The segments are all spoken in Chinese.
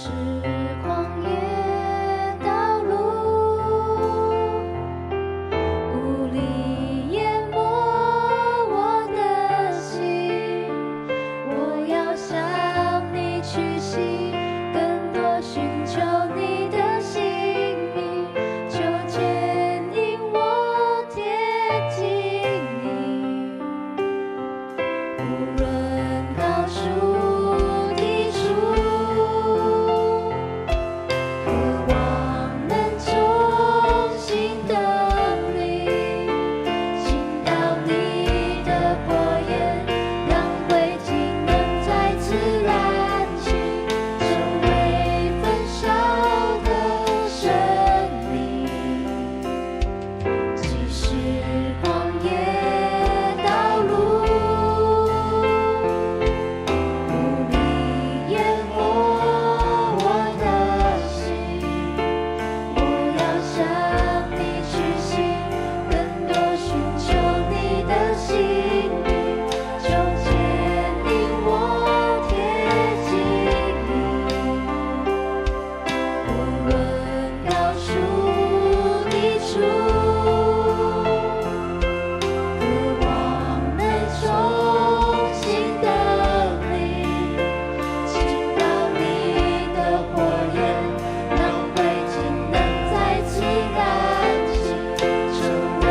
是荒野道路，无力淹没我的心。我要向你屈膝，更多寻求你的心意，求牵引我贴近你。无论高处低处，渴望能重新得力，倾倒你的火焰，让灰烬能再次燃起，成为焚烧的生命。即使荒野道路，无力淹没我的心，我要向你屈膝，更多寻求你的心意，求牵引我贴近你。无论高处低处，渴望能重新得力，倾倒你的火焰，让灰烬能再次燃起，成为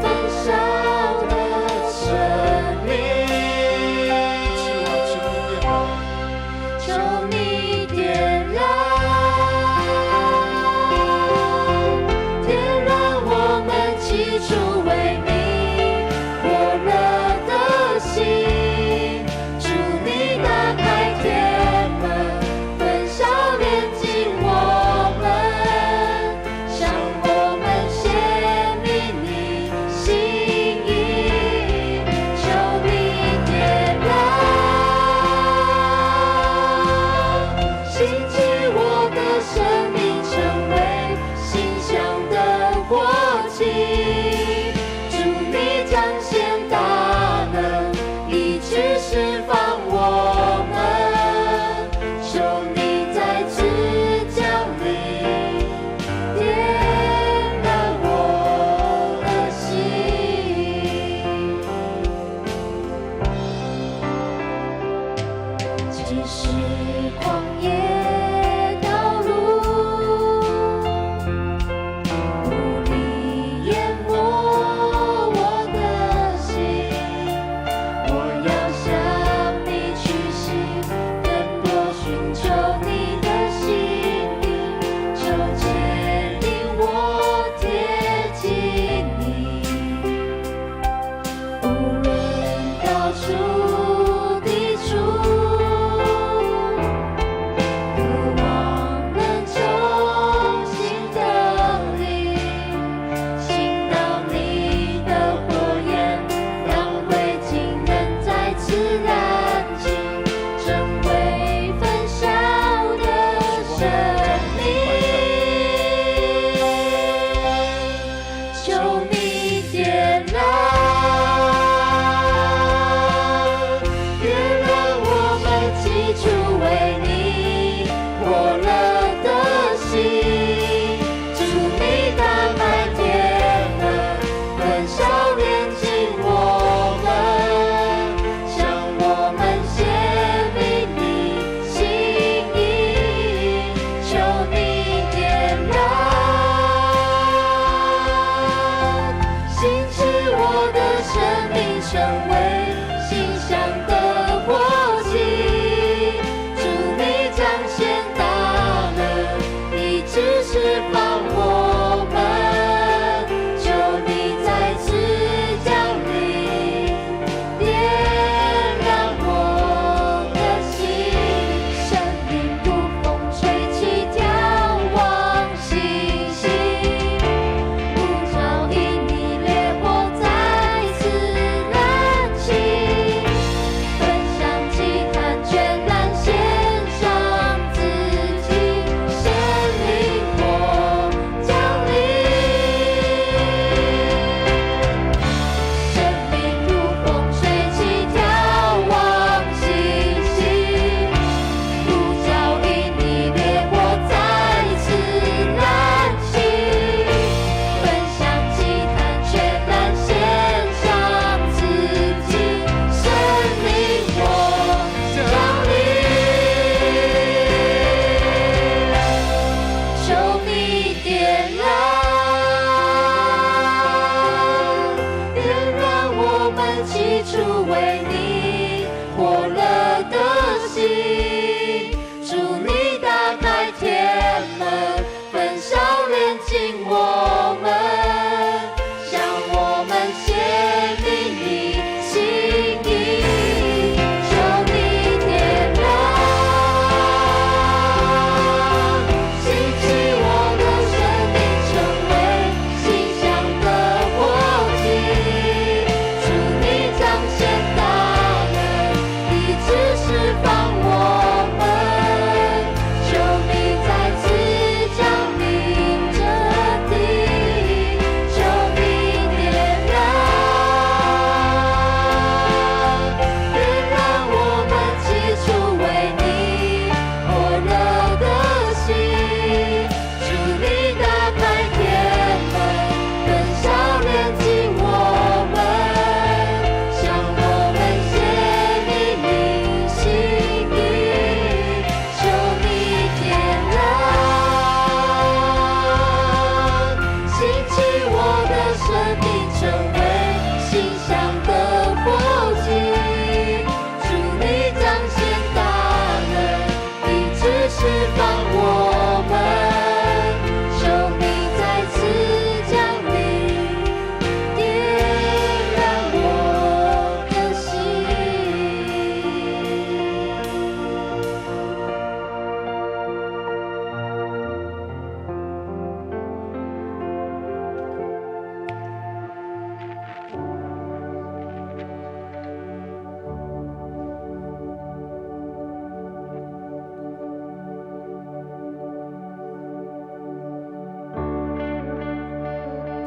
焚烧的生命。求你点燃，点燃我们起初为你火热的心。主你打开天门，焚烧炼净我们，向我们显明你心意。求你点燃，兴起我的生命，成为馨香的火气。主你彰显大能，一直释放我们。求你再次降临，点燃我的心。即使荒野道路，无力淹没我的心，我要向你屈膝，更多寻求你的心意，求牵引我贴近你。无论高处低处，渴望能重新得力，倾倒你的火焰，让灰烬能再次燃起，成为焚烧的生命。求你点燃，点燃我们起初为你火热的心。主你打开天门，焚烧炼净我们，向我们显明你心意。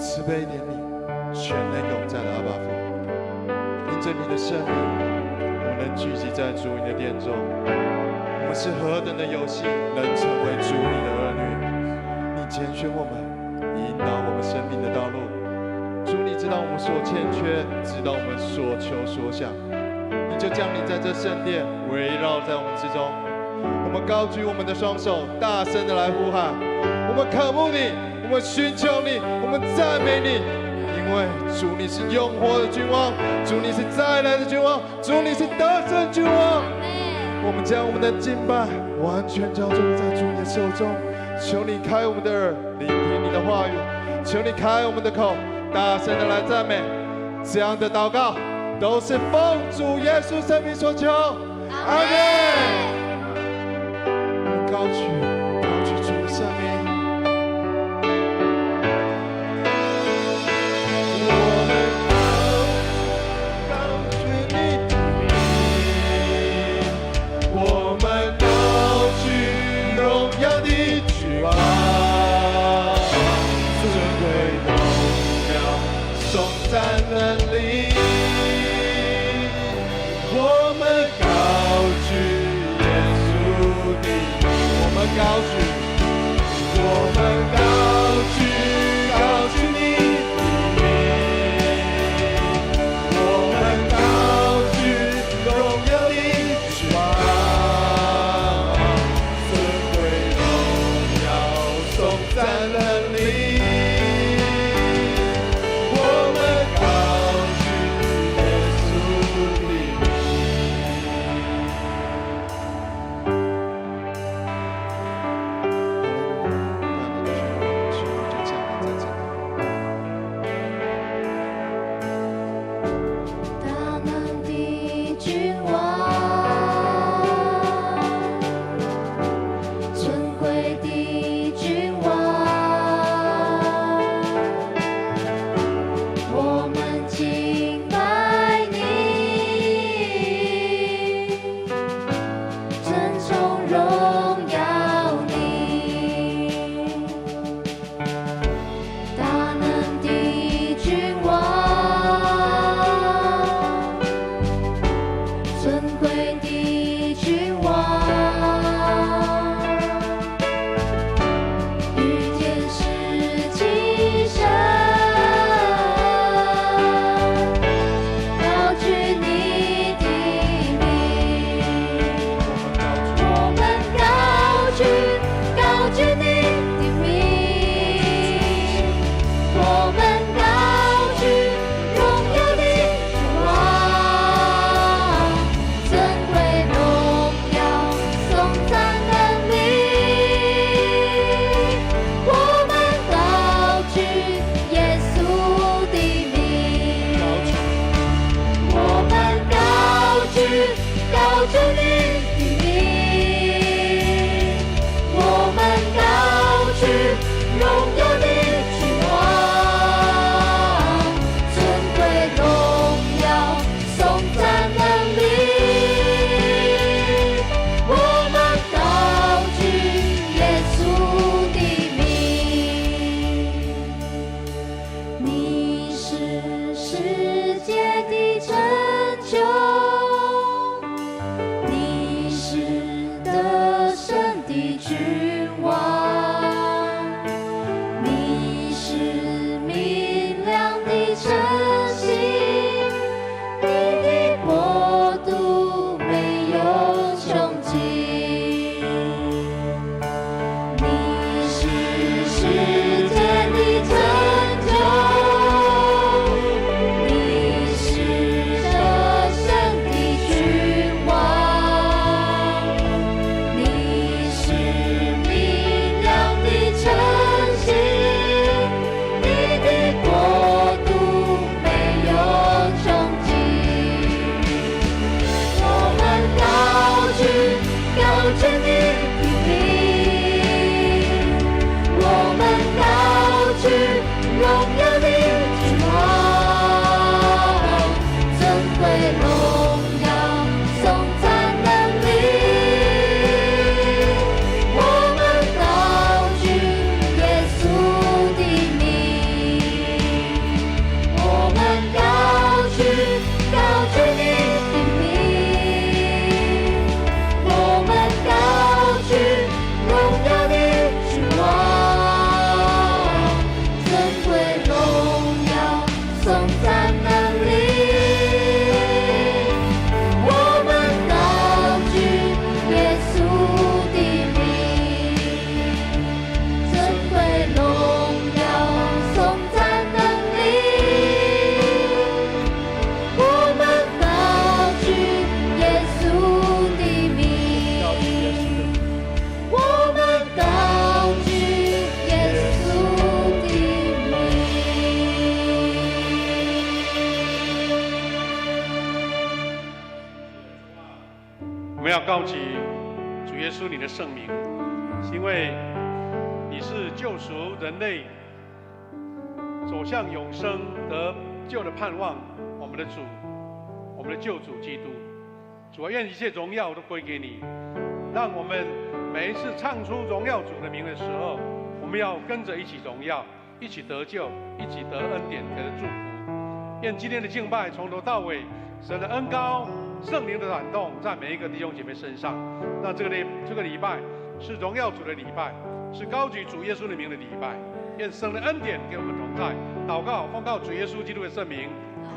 慈悲怜悯、全能永在的阿爸父，因着你的圣灵，我们能聚集在主你的殿中。我们是何等的有幸，能成为主你的儿女。你拣选我们，引导我们生命的道路。主，你知道我们所欠缺，知道我们所求所想，你就降临在这圣殿，围绕在我们之中。我们高举我们的双手，大声的来呼喊：我们渴慕你，我们寻求你，我们赞美你，因为主你是永活的君王，主你是再来的君王，主你是得胜君王。我们将我们的敬拜完全交托在主你的手中，求你开我们的耳，聆听你的话语，求你开我们的口，大声的来赞美。这样的祷告都是奉主耶稣圣名所求，阿们。高举主的圣名，我们高举你的名，我们高举荣耀的君王，尊贵荣耀颂赞能力，我们高举高举，我们高举你的名，我们高举荣耀的君王，尊贵荣耀颂赞能力，我们高举耶稣的名。尊贵的君王。高举主耶稣你的圣名，因为你是救赎人类走向永生得救的盼望，我们的主，我们的救主基督。主啊，愿一切荣耀都归给你，让我们每一次唱出荣耀主的名的时候，我们要跟着一起荣耀，一起得救，一起得恩典，得祝福。愿今天的敬拜从头到尾，神的恩膏、圣灵的感动，在每一个弟兄姐妹身上。让这个礼拜是荣耀主的礼拜，是高举主耶稣的名的礼拜。愿神的恩典给我们同在。祷告，奉告主耶稣基督的圣名，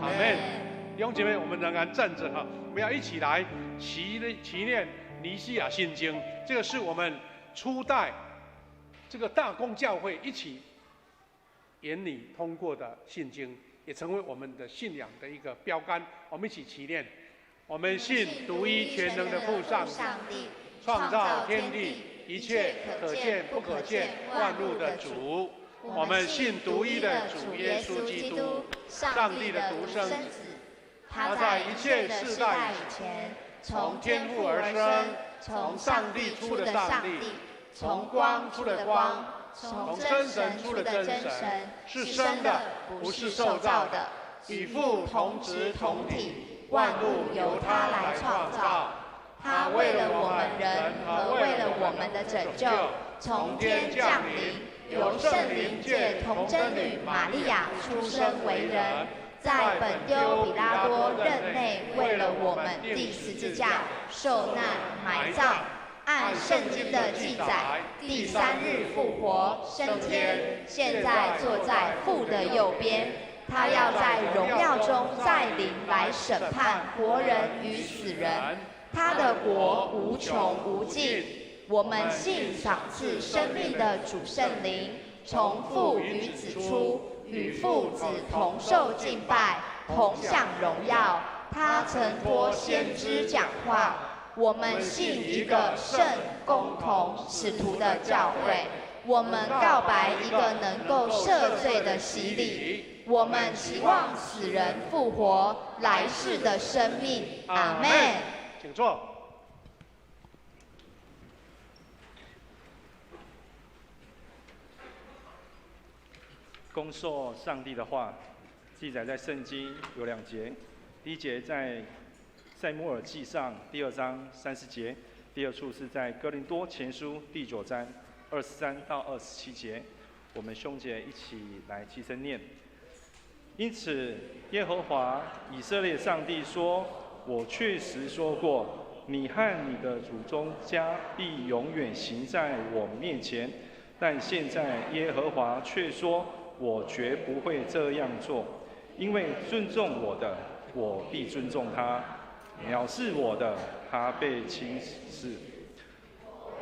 阿门。弟兄姐妹，我们仍然站着哈，我们要一起来祈念尼西亚信经。这个是我们初代这个大公教会一起研拟通过的信经，也成为我们的信仰的一个标杆。我们一起祈念：我们信独一全能的父上帝，创造天地一切可见不可见万物的主。我们信独一的主耶稣基督，上帝的独生子。他在一切世代以前，从天父而生，从上帝出的上帝，从光出的光，从真神出的真神，是生的，不是受造的，与父同质同体，万物由他来创造。他为了我们人和为了我们的拯救，从天降临，由圣灵借童贞女玛利亚出生为人，在本丢比拉多任内，为了我们钉十字架，受难埋葬。按圣经的记载，第3日复活升天，现在坐在父的右边。他要在荣耀中再临来审判活人与死人。他的国无穷无尽。我们信赏赐生命的主圣灵，从父与子出，与父子同受敬拜，同享荣耀。他曾托先知讲话。我们信一个圣、公同、使徒的教会。我们告白一个能够赦罪的洗礼。我们期望死人复活，来世的生命。阿们。请坐。恭受上帝的话，记载在圣经有2节。第1节在塞母耳记上第2章30节，第2处是在哥林多前书第9章23到27节。我们兄姐一起来齐声念。因此，耶和华以色列上帝说：“我确实说过，你和你的祖宗家必永远行在我面前。但现在耶和华却说，我绝不会这样做，因为尊重我的，我必尊重他；藐视我的，他被轻视。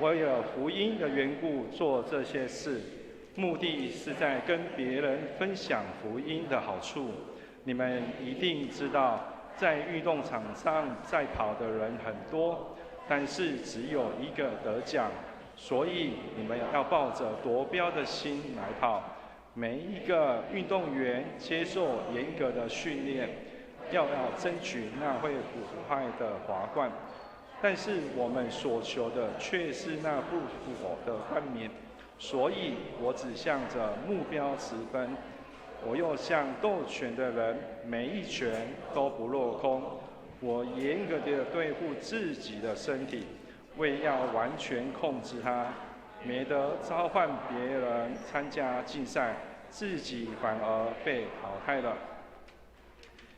为了福音的缘故做这些事，目的是在跟别人分享福音的好处。你们一定知道，在运动场上赛跑的人很多，但是只有一个得奖。所以你们要抱着夺标的心来跑。每一个运动员接受严格的训练，要争取那会腐坏的华冠。但是我们所求的却是那不腐的冠冕。所以我只向着目标直奔。我又像斗拳的人，每一拳都不落空。我严格地对付自己的身体，为要完全控制它，免得召唤别人参加竞赛，自己反而被淘汰了。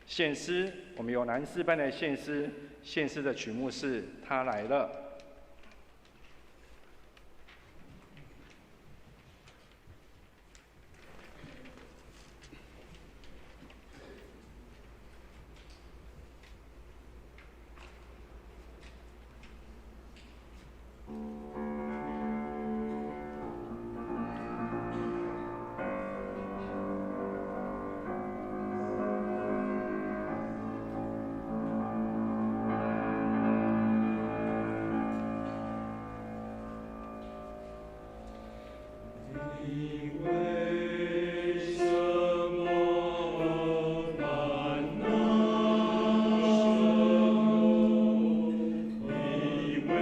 献诗，我们有男诗班的献诗，献诗的曲目是《他来了》。为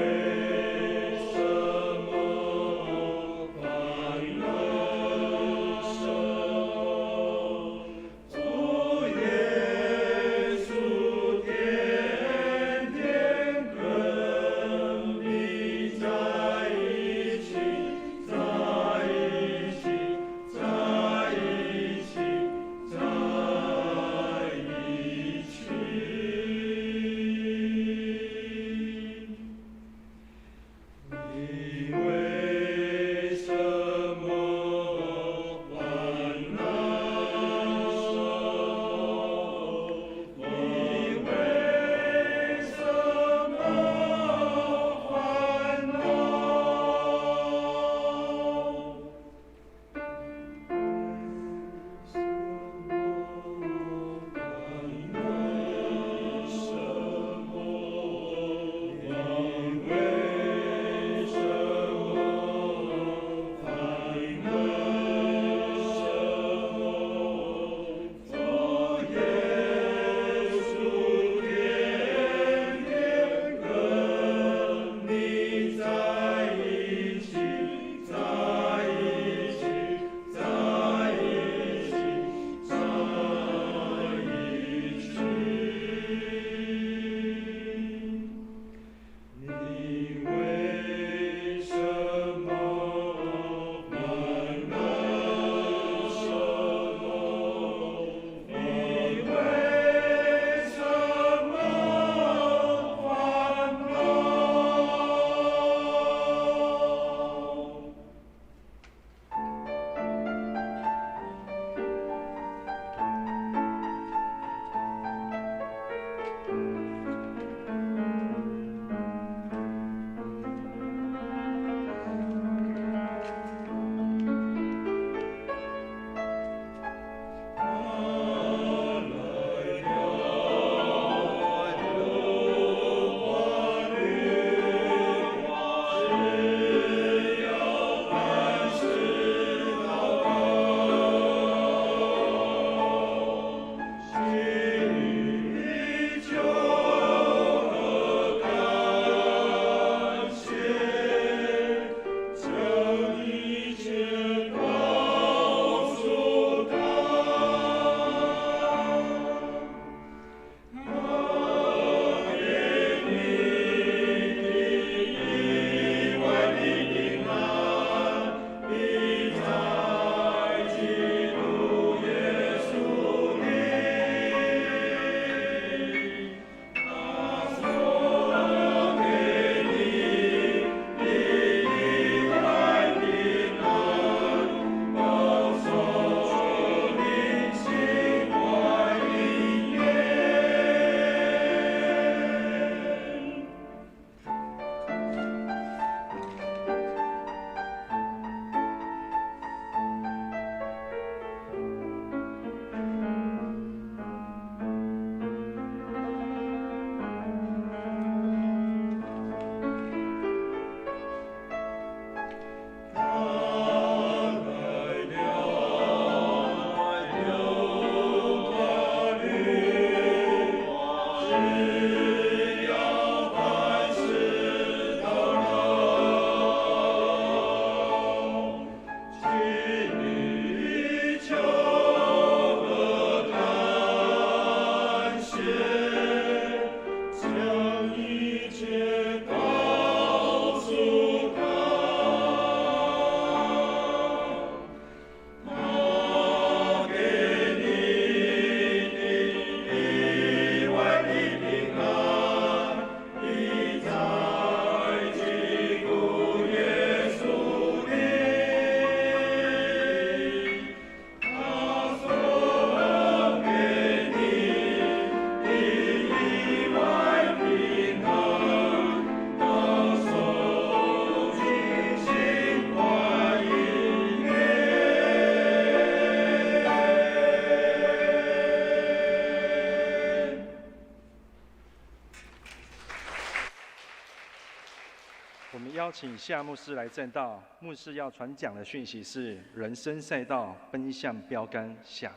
邀请夏牧师来证道。牧师要传讲的讯息是人生赛道奔向标杆下。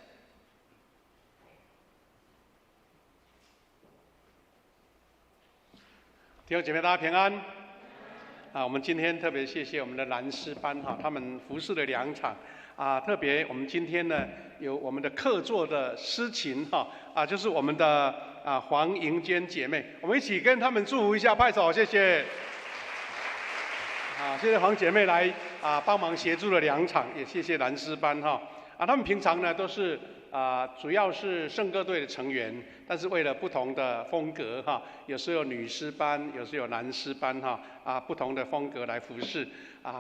弟兄姐妹，大家平安。我们今天特别谢谢我们的蓝诗班他们服侍了2场特别我们今天呢有我们的客座的诗琴就是我们的黄莹娟姐妹，我们一起跟他们祝福一下，拍手，谢谢。谢谢黄姐妹来帮忙协助了2场，也谢谢蓝诗班他们平常呢都是主要是圣歌队的成员，但是为了不同的风格有时候有女诗班，有时候有男诗班不同的风格来服侍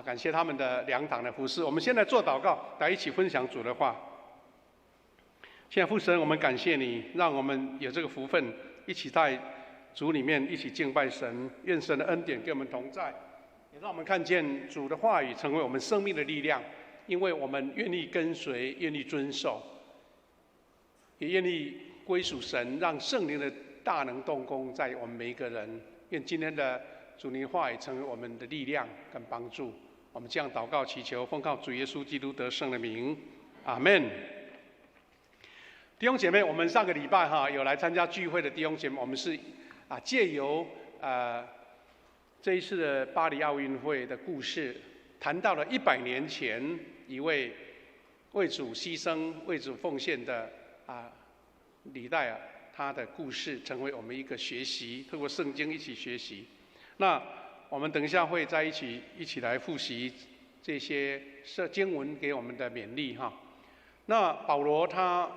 感谢他们的2场的服侍。我们现在做祷告，来一起分享主的话。现在父神，我们感谢你，让我们有这个福分，一起在主里面一起敬拜神，愿神的恩典跟我们同在，也让我们看见主的话语成为我们生命的力量，因为我们愿意跟随，愿意遵守，也愿意归属神，让圣灵的大能动工在我们每一个人。愿今天的主灵话语成为我们的力量跟帮助。我们这样祷告祈求，奉靠主耶稣基督得胜的名，阿们。弟兄姐妹，我们上个礼拜有来参加聚会的弟兄姐妹，我们是借由这一次的巴黎奥运会的故事，谈到了100年前一位为主牺牲、为主奉献的李代尔，他的故事成为我们一个学习，透过圣经一起学习。那我们等一下会在一起来复习这些经文给我们的勉励那保罗他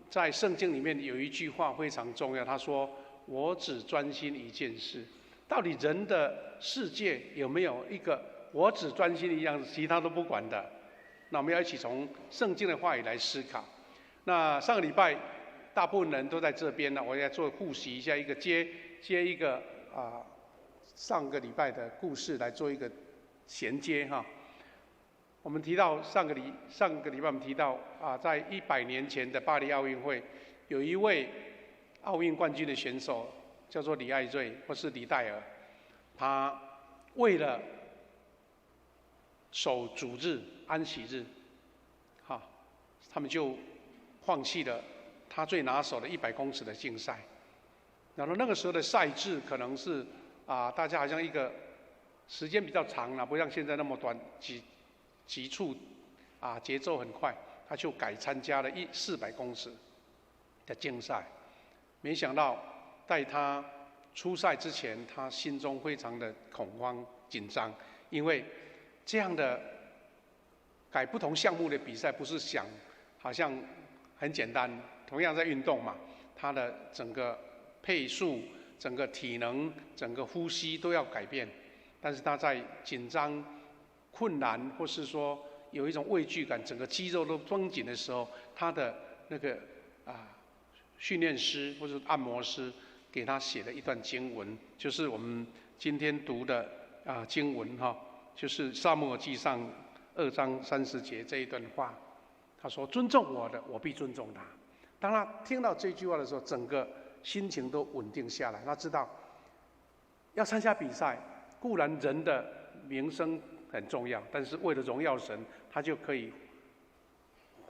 在圣经里面有一句话非常重要，他说：“我只专心一件事。”到底人的世界有没有一个我只专心一样，其他都不管的？那我们要一起从圣经的话语来思考。那上个礼拜大部分人都在这边呢，我要做复习一下，一个接一个上个礼拜的故事来做一个衔接我们提到上个礼拜我们提到在100年前的巴黎奥运会，有一位奥运冠军的选手叫做李艾瑞或是李戴尔，他为了守主日安息日他们就放弃了他最拿手的100公尺的竞赛。然后那个时候的赛制可能是大家好像一个时间比较长不像现在那么短，急促节奏很快，他就改参加了400公尺的竞赛。没想到在他出赛之前，他心中非常的恐慌紧张，因为这样的改不同项目的比赛，不是想好像很简单，同样在运动嘛，他的整个配速、整个体能、整个呼吸都要改变。但是他在紧张、困难，或是说有一种畏惧感，整个肌肉都绷紧的时候，他的那个训练师或者按摩师给他写了一段经文，就是我们今天读的经文就是撒母耳记上2章30节这一段话。他说：“尊重我的，我必尊重他。”当他听到这句话的时候，整个心情都稳定下来。他知道要参加比赛，固然人的名声很重要，但是为了荣耀神，他就可以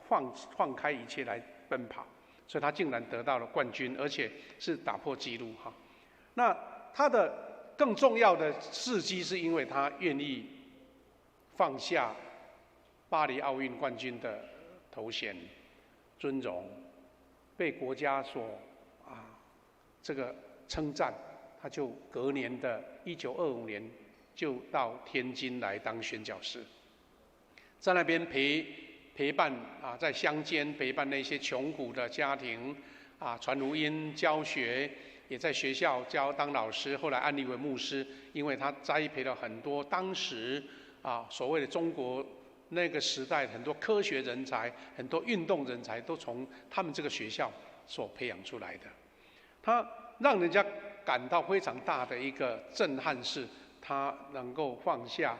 放开一切来奔跑。所以他竟然得到了冠军，而且是打破纪录那他的更重要的事迹，是因为他愿意放下巴黎奥运冠军的头衔、尊荣，被国家所这个称赞。他就隔年的1925年就到天津来当宣教师，在那边陪伴在乡间陪伴那些穷苦的家庭传福音、教学，也在学校当老师，后来安立为牧师。因为他栽培了很多当时所谓的中国那个时代很多科学人才、很多运动人才，都从他们这个学校所培养出来的。他让人家感到非常大的一个震撼，是他能够放下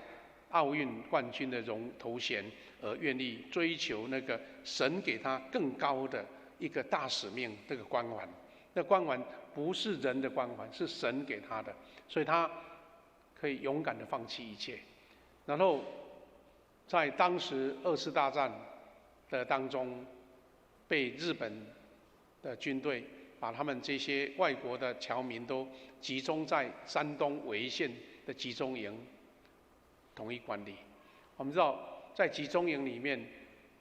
奥运冠军的头衔，而愿意追求那个神给他更高的一个大使命，这个光环。那光环不是人的光环，是神给他的，所以他可以勇敢的放弃一切。然后在当时2次大战的当中，被日本的军队把他们这些外国的侨民都集中在山东潍县的集中营统一管理。我们知道，在集中营里面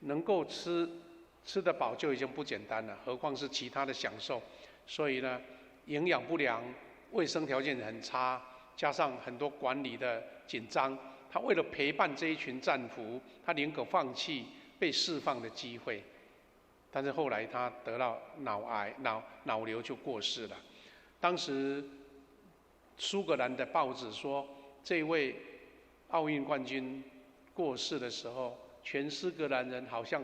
能够吃得饱就已经不简单了，何况是其他的享受。所以呢，营养不良、卫生条件很差，加上很多管理的紧张，他为了陪伴这一群战俘，他宁可放弃被释放的机会。但是后来他得到脑瘤就过世了。当时苏格兰的报纸说，这位奥运冠军过世的时候，全苏格兰人好像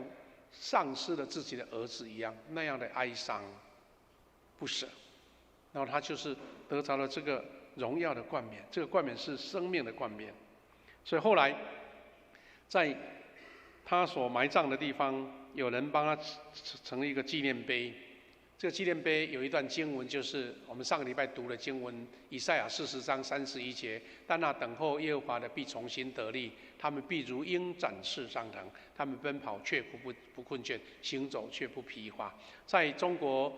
丧失了自己的儿子一样，那样的哀伤不舍。然后他就是得着了这个荣耀的冠冕，这个冠冕是生命的冠冕。所以后来在他所埋葬的地方，有人帮他成立一个纪念碑。这个纪念碑有一段经文，就是我们上个礼拜读的经文，以赛亚40章31节。但那等候耶和华的必重新得力，他们必如鹰展翅上腾，他们奔跑却不困倦，行走却不疲乏。在中国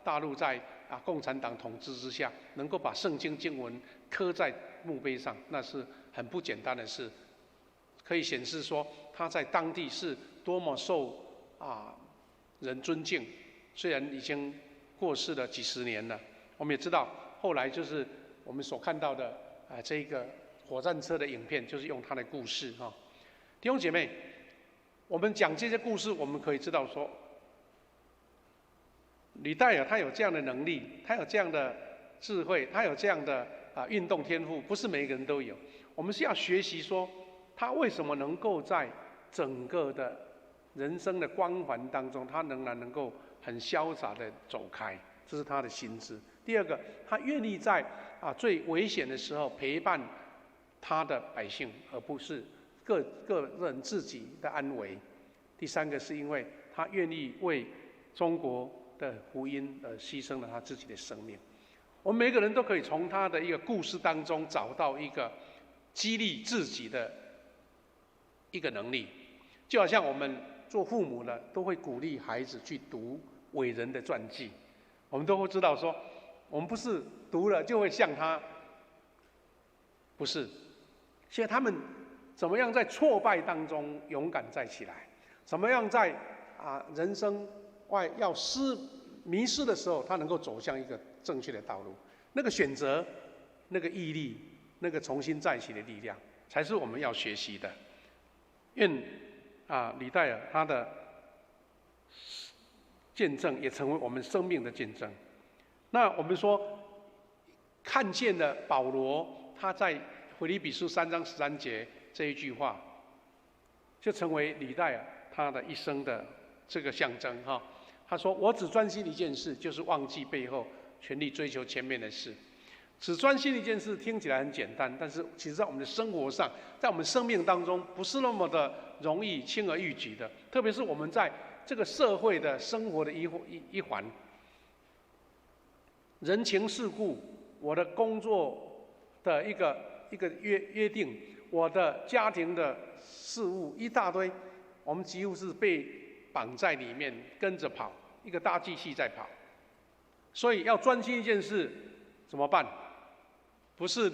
大陆在共产党统治之下，能够把圣经经文刻在墓碑上，那是很不简单的事。可以显示说他在当地是多么受人尊敬。虽然已经过世了几十年了，我们也知道后来就是我们所看到的这个火战车的影片，就是用他的故事哈。弟兄姐妹，我们讲这些故事，我们可以知道说，李戴尔他有这样的能力，他有这样的智慧，他有这样的运动天赋，不是每一个人都有。我们是要学习说，他为什么能够在整个的人生的光环当中，他仍然能够很潇洒的走开，这是他的心智。第二个，他愿意在最危险的时候陪伴他的百姓，而不是个人自己的安危。第三个，是因为他愿意为中国的福音而牺牲了他自己的生命。我们每个人都可以从他的一个故事当中找到一个激励自己的一个能力，就好像我们做父母的都会鼓励孩子去读伟人的传记，我们都会知道说，我们不是读了就会像他，不是。所以他们怎么样在挫败当中勇敢站起来，怎么样在人生要迷失的时候，他能够走向一个正确的道路。那个选择，那个毅力，那个重新再起的力量，才是我们要学习的。愿李戴尔他的见证也成为我们生命的见证。那我们说，看见了保罗他在腓立比书3章13节这一句话，就成为李戴尔他的一生的这个象征哈。他说：“我只专心一件事，就是忘记背后，全力追求前面的事。”只专心一件事听起来很简单，但是其实在我们的生活上，在我们生命当中，不是那么的容易轻而易举的。特别是我们在这个社会的生活的一环，人情世故，我的工作的一个约定，我的家庭的事务一大堆，我们几乎是被绑在里面跟着跑，一个大机器在跑。所以要专心一件事怎么办？不是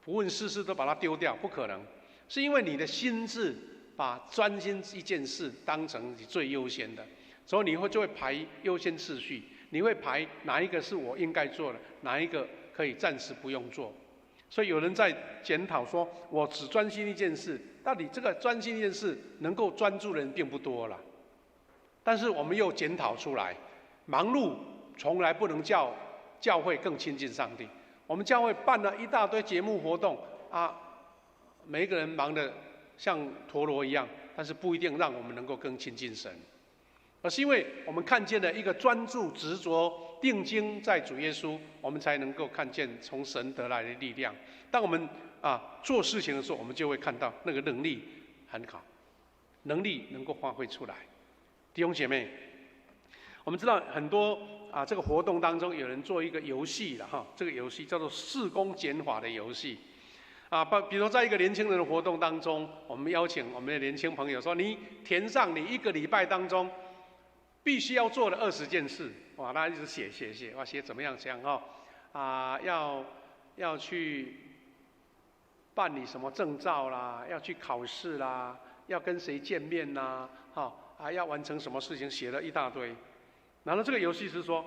不问世事都把它丢掉，不可能。是因为你的心智把专心一件事当成你最优先的，所以你就会排优先次序，你会排哪一个是我应该做的，哪一个可以暂时不用做。所以有人在检讨说，我只专心一件事，到底这个专心一件事能够专注的人并不多了。但是我们又检讨出来，忙碌从来不能叫教会更亲近上帝。我们教会办了一大堆节目活动每一个人忙得像陀螺一样，但是不一定让我们能够更亲近神，而是因为我们看见了一个专注、执着、定睛在主耶稣，我们才能够看见从神得来的力量。当我们做事情的时候，我们就会看到那个能力很好，能力能够发挥出来。弟兄姐妹，我们知道很多这个活动当中有人做一个游戏了哈，这个游戏叫做事工减法的游戏。比如在一个年轻人的活动当中，我们邀请我们的年轻朋友说，你填上你一个礼拜当中必须要做的20件事，哇，他一直写，哇，写怎么样讲哈，要去办理什么证照啦，要去考试啦，要跟谁见面啦，要完成什么事情，写了一大堆。然后这个游戏是说，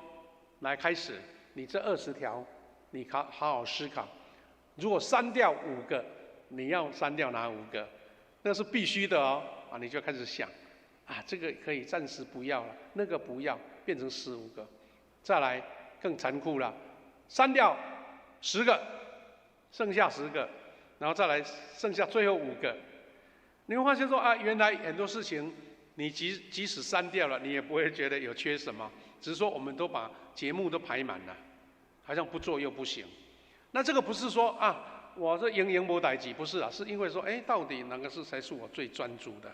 来开始，你这20条，你好好思考。如果删掉5个，你要删掉哪5个？那是必须的哦。你就开始想，这个可以暂时不要了，那个不要，变成15个。再来更残酷了，删掉10个，剩下10个，然后再来剩下最后5个。你会发现说原来很多事情，你即使删掉了，你也不会觉得有缺什么，只是说我们都把节目都排满了，好像不做又不行。那这个不是说我这赢没代志，不是是因为说，到底哪个才是我最专注的？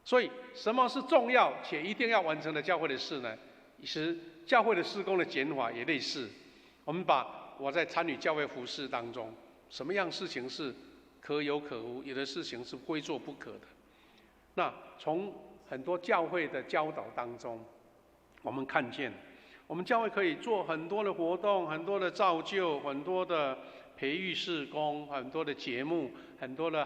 所以，什么是重要且一定要完成的教会的事呢？其实教会的事工的简法也类似。我们把我在参与教会服事当中，什么样事情是可有可无，有的事情是非做不可的。那从很多教会的教导当中，我们看见。我们教会可以做很多的活动，很多的造就，很多的培育事工，很多的节目，很多的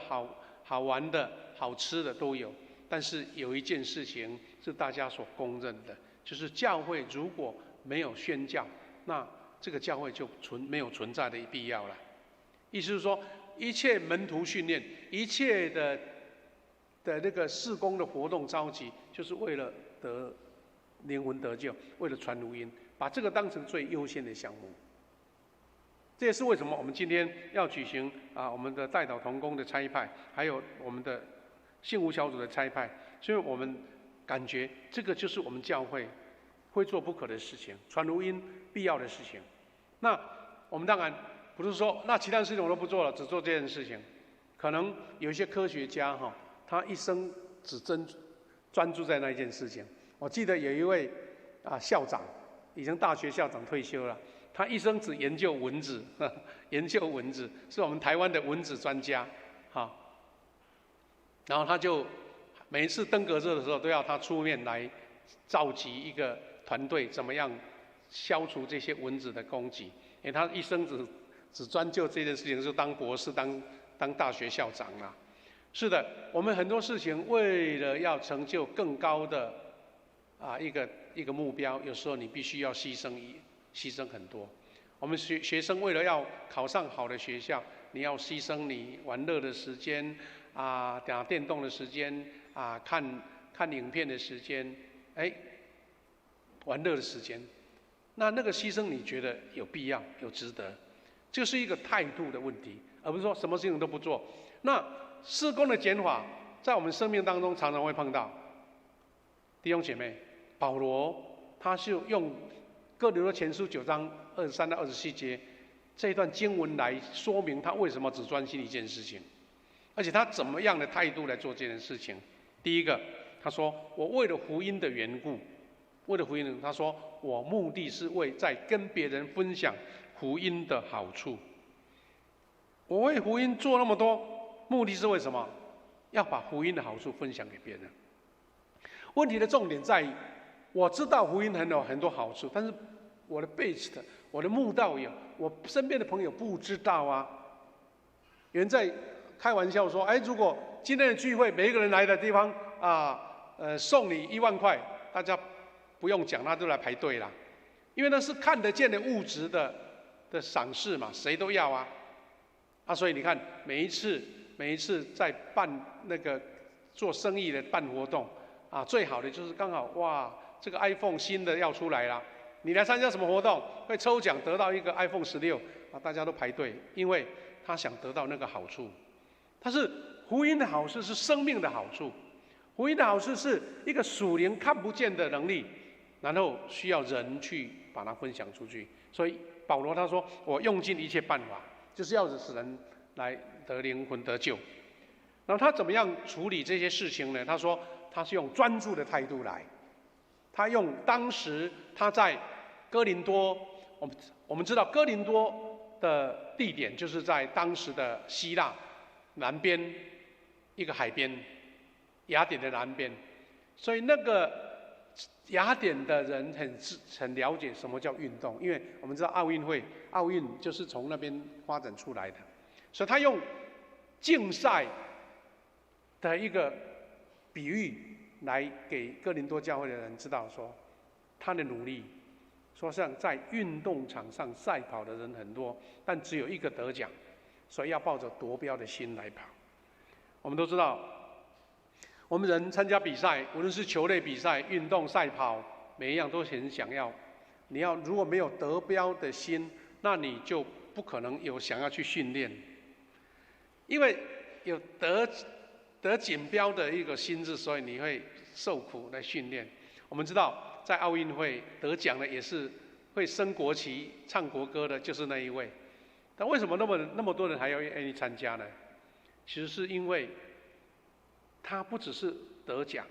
好玩的、好吃的都有。但是有一件事情是大家所公认的，就是教会如果没有宣教，那这个教会就没有存在的必要了。意思是说，一切门徒训练，一切的那个事工的活动召集，就是为了得灵魂得救，为了传福音，把这个当成最优先的项目。这也是为什么我们今天要举行我们的代祷同工的差派，还有我们的信务小组的差派，所以我们感觉这个就是我们教会非做不可的事情，传福音必要的事情。那我们当然不是说那其他事情我都不做了，只做这件事情。可能有一些科学家他一生只专注在那一件事情。我记得有一位校长，已经大学校长退休了，他一生只研究蚊子，研究蚊子，是我们台湾的蚊子专家，然后他就每一次登革热的时候，都要他出面来召集一个团队，怎么样消除这些蚊子的攻击。因为他一生只专就这件事情，就当博士、当大学校长啦。是的，我们很多事情为了要成就更高的一个目标，有时候你必须要牺牲很多。我们学生为了要考上好的学校，你要牺牲你玩乐的时间打电动的时间看影片的时间，玩乐的时间。那个牺牲你觉得有必要、有值得？这是一个态度的问题，而不是说什么事情都不做。那事工的简法，在我们生命当中常常会碰到。弟兄姐妹，保罗他是用哥林多前书9章23到24节这一段经文来说明他为什么只专心一件事情，而且他怎么样的态度来做这件事情。第一个，他说我为了福音的缘故，他说我目的是为在跟别人分享福音的好处。我为福音做那么多，目的是为什么？要把福音的好处分享给别人。问题的重点在于，我知道福音有很多好处，但是我的 base 我的慕道友，我身边的朋友不知道啊。有人在开玩笑说，如果今天的聚会每一个人来的地方送你1万块，大家不用讲，他就来排队啦，因为那是看得见的物质的赏识嘛，谁都要啊。所以你看，每一次在办那个做生意的办活动最好的就是刚好哇，这个 iPhone 新的要出来啦，你来参加什么活动？会抽奖得到一个 iPhone 16大家都排队，因为他想得到那个好处。但是福音的好处是生命的好处，福音的好处是一个属灵看不见的能力，然后需要人去把它分享出去。所以保罗他说，我用尽一切办法，就是要使人来得灵魂得救。然后他怎么样处理这些事情呢？他说他是用专注的态度来，他用当时他在哥林多，我们知道哥林多的地点就是在当时的希腊南边一个海边，雅典的南边，所以那个雅典的人很了解什么叫运动，因为我们知道奥运就是从那边发展出来的，所以他用竞赛的一个比喻来给哥林多教会的人知道说，他的努力，说像在运动场上赛跑的人很多，但只有一个得奖，所以要抱着夺标的心来跑。我们都知道，我们人参加比赛，无论是球类比赛、运动赛跑，每一样都很想要。你要如果没有得标的心，那你就不可能有想要去训练，因为有得锦标的一个心智，所以你会受苦来训练。我们知道，在奥运会得奖的也是会升国旗、唱国歌的，就是那一位。但为什么那么多人还要愿意参加呢？其实是因为他不只是得奖，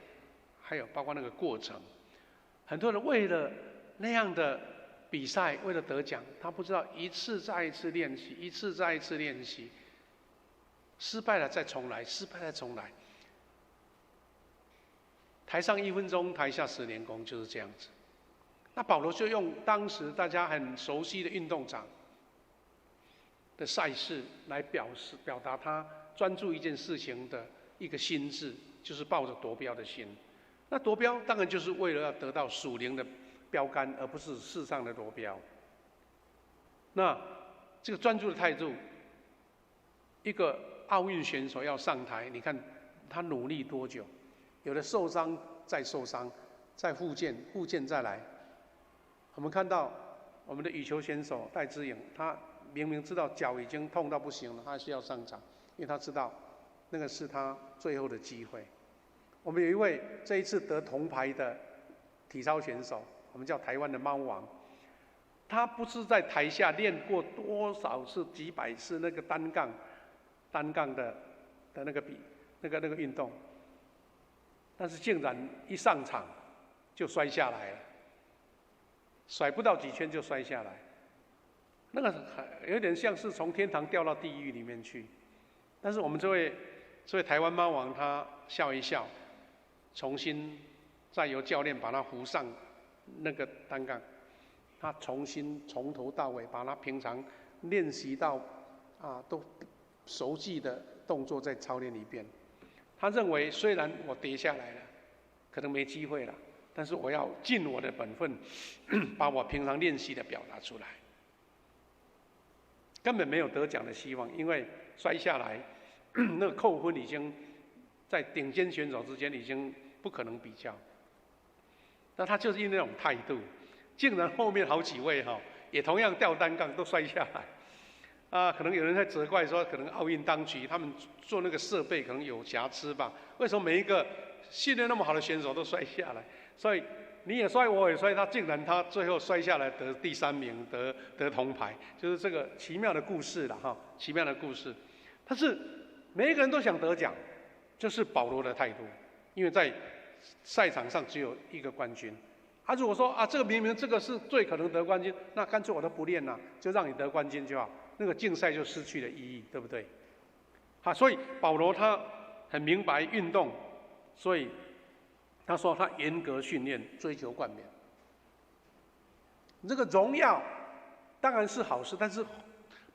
还有包括那个过程。很多人为了那样的比赛，为了得奖，他不知道一次再一次练习，一次再一次练习，失败了再重来，失败了再重来。台上1分钟，台下10年功，就是这样子。那保罗就用当时大家很熟悉的运动场的赛事来表达他专注一件事情的一个心智，就是抱着夺标的心。那夺标当然就是为了要得到属灵的标杆，而不是世上的夺标。那这个专注的态度，一个奥运选手要上台，你看他努力多久？有的受伤再受伤，再复健再来。我们看到我们的羽球选手戴资颖，他明明知道脚已经痛到不行了，他还是要上场，因为他知道那个是他最后的机会。我们有一位这一次得铜牌的体操选手，我们叫台湾的猫王，他不是在台下练过多少次几百次那个单杠的那个运动，但是竟然一上场就摔下来了，甩不到几圈就摔下来，那个有点像是从天堂掉到地狱里面去。但是我们这位台湾猫王他笑一笑，重新再由教练把他扶上那个单杠，他重新从头到尾把他平常练习到都熟记的动作再操练一遍。他认为虽然我跌下来了，可能没机会了，但是我要尽我的本分，把我平常练习的表达出来。根本没有得奖的希望，因为摔下来，那个扣分已经在顶尖选手之间已经不可能比较。那他就是因为那种态度，竟然后面好几位也同样吊单杠都摔下来。可能有人在责怪说，可能奥运当局他们做那个设备可能有瑕疵吧？为什么每一个训练那么好的选手都摔下来？所以你也摔，我也摔，他竟然最后摔下来得第3名，得铜牌，就是这个奇妙的故事了奇妙的故事。但是每一个人都想得奖，就是保罗的态度，因为在赛场上只有一个冠军。如果说这个明明这个是最可能得冠军，那干脆我都不练了，就让你得冠军就好。那个竞赛就失去了意义，对不对？所以保罗他很明白运动，所以他说他严格训练，追求冠冕。这个荣耀当然是好事，但是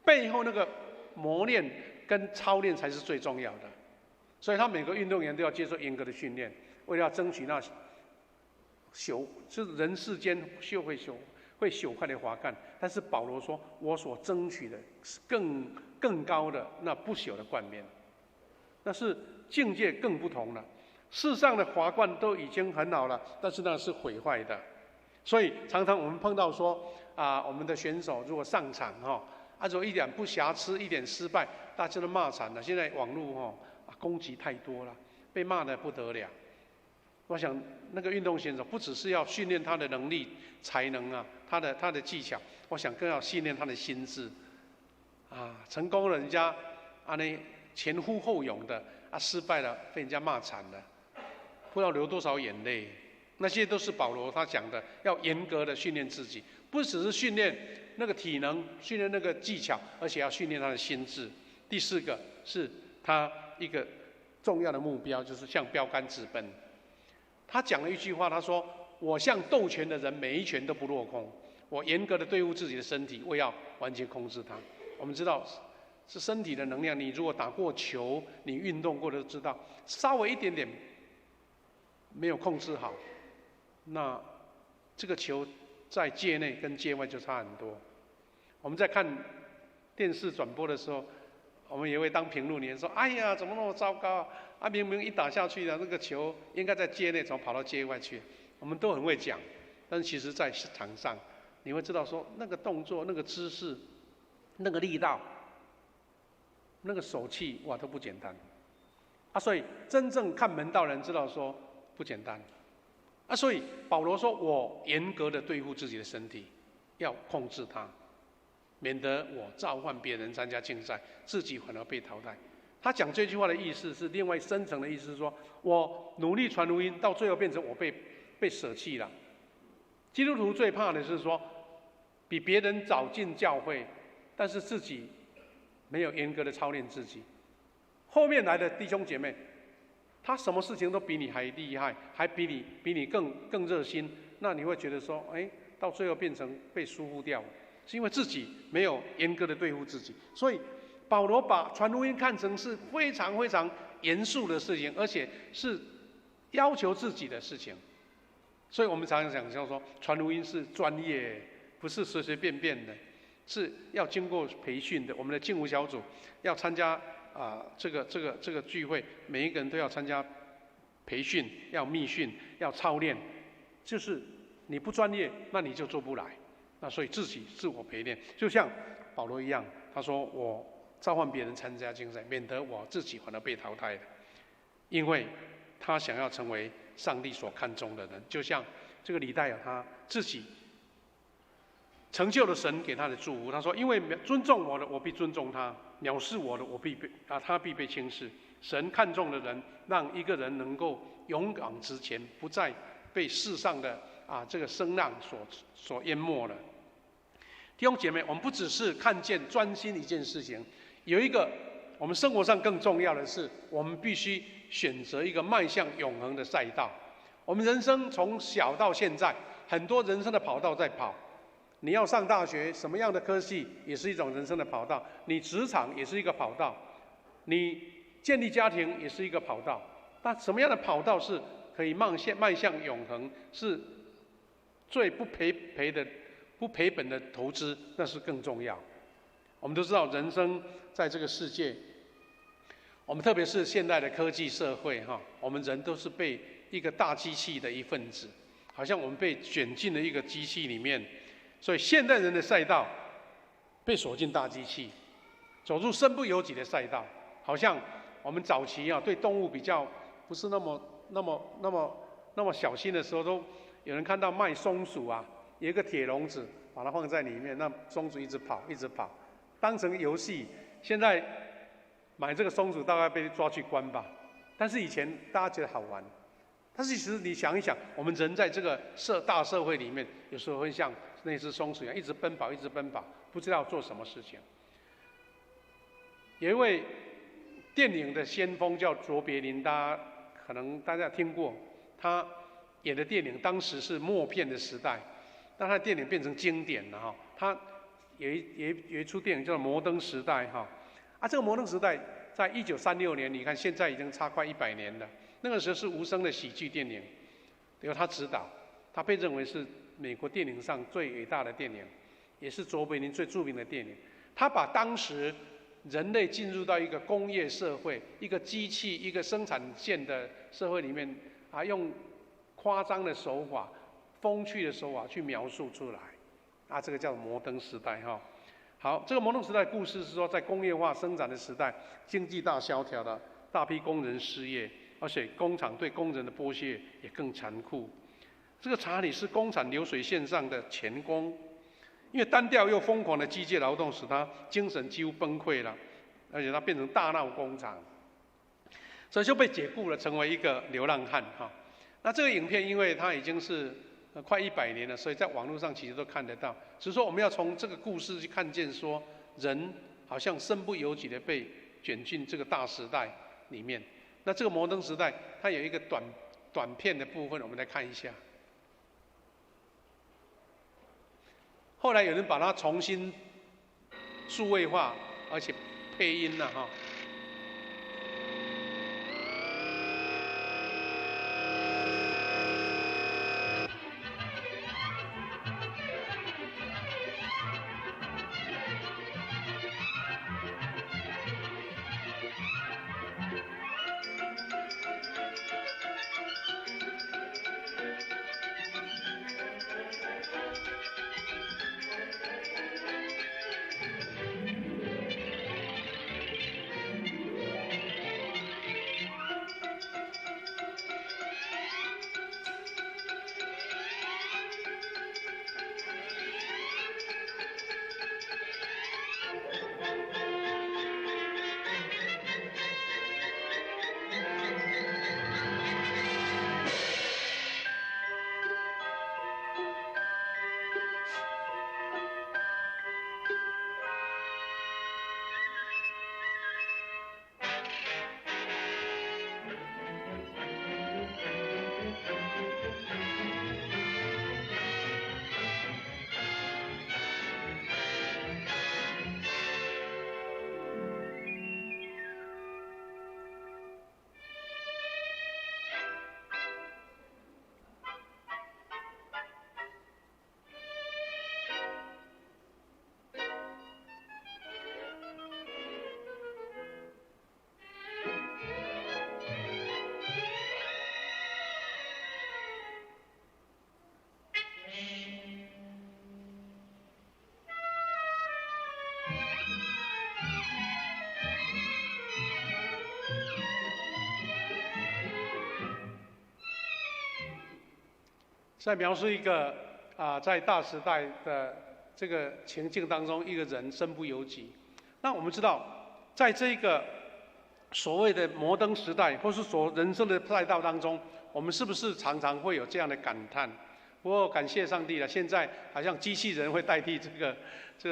背后那个磨练跟操练才是最重要的。所以他每个运动员都要接受严格的训练，为了要争取那就是人世间会朽坏的华冠。但是保罗说，我所争取的是更高的那不朽的冠冕，那是境界更不同了。世上的华冠都已经很好了，但是那是毁坏的。所以常常我们碰到说我们的选手如果上场如果一点不瑕疵，一点失败，大家都骂惨了。现在网络攻击太多了，被骂得不得了。我想那个运动选手不只是要训练他的能力、才能他的技巧，我想更要训练他的心智。成功了人家前呼后拥的，失败了被人家骂惨了，不知道流多少眼泪。那些都是保罗他讲的，要严格的训练自己，不只是训练那个体能，训练那个技巧，而且要训练他的心智。第四个是他一个重要的目标，就是向标杆直奔。他讲了一句话，他说：“我像斗拳的人，每一拳都不落空。我严格的对付自己的身体，我要完全控制它。”我们知道是身体的能量，你如果打过球，你运动过的都知道，稍微一点点没有控制好，那这个球在界内跟界外就差很多。我们在看电视转播的时候，我们也会当评论员说：“哎呀，怎么那么糟糕啊！明明一打下去的那个球应该在界内，怎么跑到界外去？”我们都很会讲，但是其实在场上，你会知道说那个动作、那个姿势、那个力道、那个手气，哇，都不简单啊！所以真正看门道的人知道说不简单啊！所以保罗说：“我严格的对付自己的身体，要控制它。”免得我召唤别人参加竞赛，自己反而被淘汰。他讲这句话的意思是另外深层的意思，是说我努力传福音，到最后变成我被舍弃了。基督徒最怕的是说，比别人早进教会，但是自己没有严格的操练自己。后面来的弟兄姐妹，他什么事情都比你还厉害，还比你更热心，那你会觉得说，哎，到最后变成被疏忽掉了。是因为自己没有严格的对付自己，所以保罗把传福音看成是非常非常严肃的事情，而且是要求自己的事情。所以我们常常讲说，传福音是专业，不是随随便便的，是要经过培训的。我们的敬舞小组要参加这个聚会，每一个人都要参加培训，要密训，要操练。就是你不专业，那你就做不来。那所以自己自我培练，就像保罗一样，他说：“我召唤别人参加竞赛，免得我自己反而被淘汰了。”因为他想要成为上帝所看重的人，就像这个李代尔他自己成就了神给他的祝福。他说：“因为尊重我的，我必尊重他；藐视我的，他必被轻视。神看重的人，让一个人能够勇敢直前，不再被世上的这个声浪所淹没了。”弟兄姐妹，我们不只是看见专心一件事情，有一个我们生活上更重要的是，我们必须选择一个迈向永恒的赛道。我们人生从小到现在，很多人生的跑道在跑。你要上大学，什么样的科系也是一种人生的跑道；你职场也是一个跑道；你建立家庭也是一个跑道。那什么样的跑道是可以迈向永恒，是最不赔本的投资，那是更重要。我们都知道，人生在这个世界，我们特别是现代的科技社会，我们人都是被一个大机器的一份子，好像我们被卷进了一个机器里面。所以现代人的赛道被锁进大机器，走入身不由己的赛道，好像我们早期对动物比较不是那么小心的时候，都有人看到卖松鼠有一个铁笼子，把它放在里面，那松鼠一直跑，当成游戏。现在买这个松鼠大概被抓去关吧，但是以前大家觉得好玩。但是其实你想一想，我们人在这个大社会里面，有时候会像那只松鼠一样，一直奔跑，不知道做什么事情。有一位电影的先锋叫卓别林，可能大家听过，他演的电影当时是默片的时代，但他的电影变成经典了他有一出电影叫做《摩登时代》这个《摩登时代》在1936年，你看现在已经差快100年了。那个时候是无声的喜剧电影，由他指导，他被认为是美国电影上最伟大的电影，也是卓别林最著名的电影。他把当时人类进入到一个工业社会、一个机器、一个生产线的社会里面用夸张的手法、风趣的手法去描述出来这个叫摩登时代好，这个摩登时代的故事是说，在工业化生产的时代，经济大萧条了，大批工人失业，而且工厂对工人的剥削也更残酷。这个查理是工厂流水线上的钳工，因为单调又疯狂的机械劳动使他精神几乎崩溃了，而且他变成大闹工厂，所以就被解雇了，成为一个流浪汉那这个影片因为它已经是快100年了，所以在网络上其实都看得到。只是说我们要从这个故事去看见说，人好像身不由己的被卷进这个大时代里面。那这个摩登时代，它有一个短片的部分，我们来看一下。后来有人把它重新数位化，而且配音了哈。在描述一个在大时代的这个情境当中，一个人身不由己。那我们知道，在这个所谓的摩登时代，或是人生的赛道当中，我们是不是常常会有这样的感叹？不过感谢上帝了，现在好像机器人会代替这个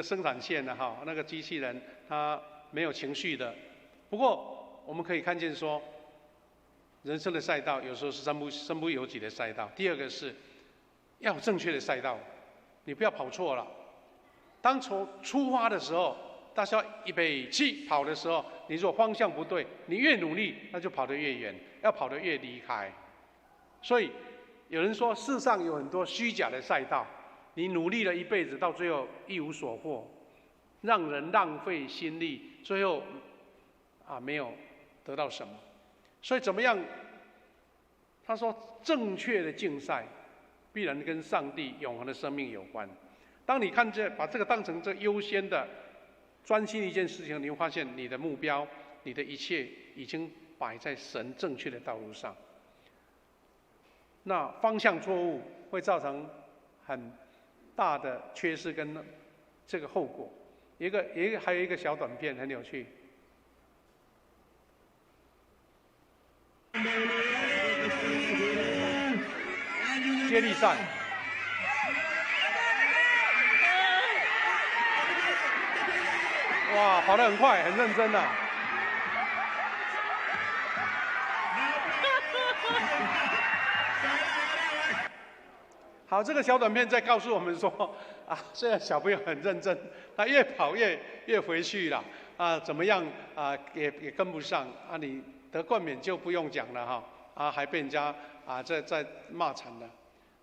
生产线了哈，那个机器人它没有情绪的。不过我们可以看见说，人生的赛道有时候是身不由己的赛道。第二个是要有正确的赛道，你不要跑错了。当从出发的时候，大家预备起跑的时候，你如果方向不对，你越努力，那就跑得越远，要跑得越离开。所以有人说，世上有很多虚假的赛道，你努力了一辈子，到最后一无所获，让人浪费心力，最后没有得到什么。所以怎么样？他说，正确的竞赛必然跟上帝永恒的生命有关。当你把这个当成这优先的、专心一件事情，你会发现你的目标、你的一切已经摆在神正确的道路上。那方向错误会造成很大的缺失跟这个后果。还有一个小短片很有趣。接力赛，哇，跑得很快，很认真啊！好，这个小短片在告诉我们说，虽然小朋友很认真，他越跑越回去了，怎么样也跟不上你得冠冕就不用讲了哈，还被人家在骂惨了。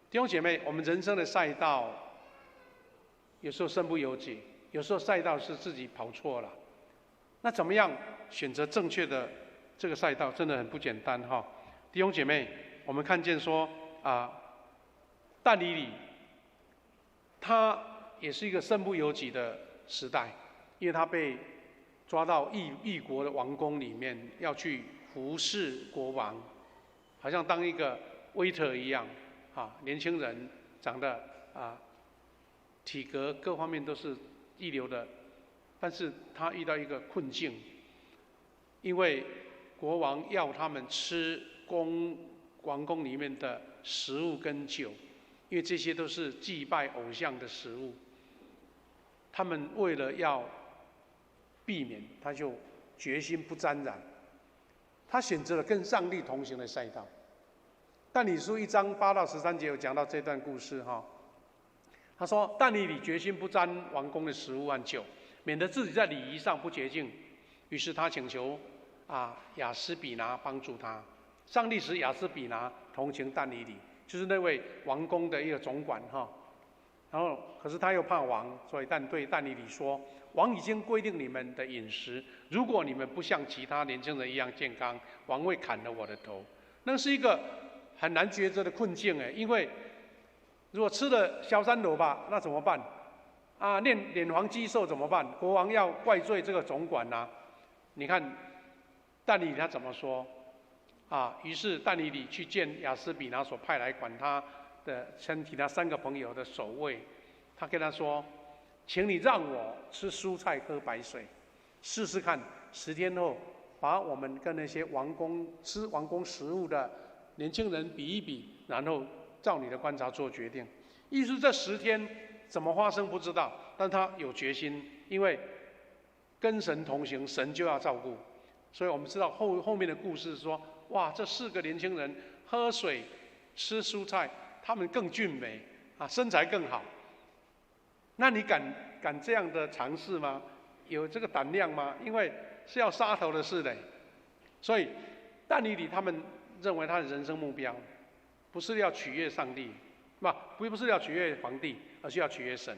弟兄姐妹，我们人生的赛道有时候身不由己，有时候赛道是自己跑错了。那怎么样选择正确的这个赛道，真的很不简单哈。弟兄姐妹，我们看见说但以理他也是一个身不由己的时代，因为他被抓到异国的王宫里面，要去服侍国王，好像当一个 waiter 一样。年轻人长得体格各方面都是一流的，但是他遇到一个困境，因为国王要他们吃王宫里面的食物跟酒，因为这些都是祭拜偶像的食物。他们为了要避免，他就决心不沾染，他选择了跟上帝同行的赛道。但以理书1章8到13节有讲到这段故事哈。他说：“但以理决心不沾王宫的食物和酒，免得自己在礼仪上不洁净。于是他请求亚斯比拿帮助他。上帝使亚斯比拿同情但以理，就是那位王宫的一个总管哈。然后，可是他又怕王，所以对但以理说：王已经规定你们的饮食，如果你们不像其他年轻人一样健康，王会砍了我的头。那是一个很难抉择的困境哎，因为如果吃了小山萝卜，那怎么办？脸黄肌瘦怎么办？国王要怪罪这个总管啊。你看，但以理他怎么说？于是但以理去见亚斯比拿所派来管他的身体他3个朋友的守卫，他跟他说：“请你让我吃蔬菜喝白水，试试看10天后，把我们跟那些吃王宫食物的年轻人比一比，然后照你的观察做决定。”意思这10天怎么发生不知道，但他有决心，因为跟神同行，神就要照顾。所以我们知道后面的故事说，哇，这4个年轻人喝水、吃蔬菜，他们更俊美身材更好。那你敢这样的尝试吗？有这个胆量吗？因为是要杀头的事的。所以但以理他们认为他的人生目标不是要取悦上帝，不是要取悦皇帝，而是要取悦神。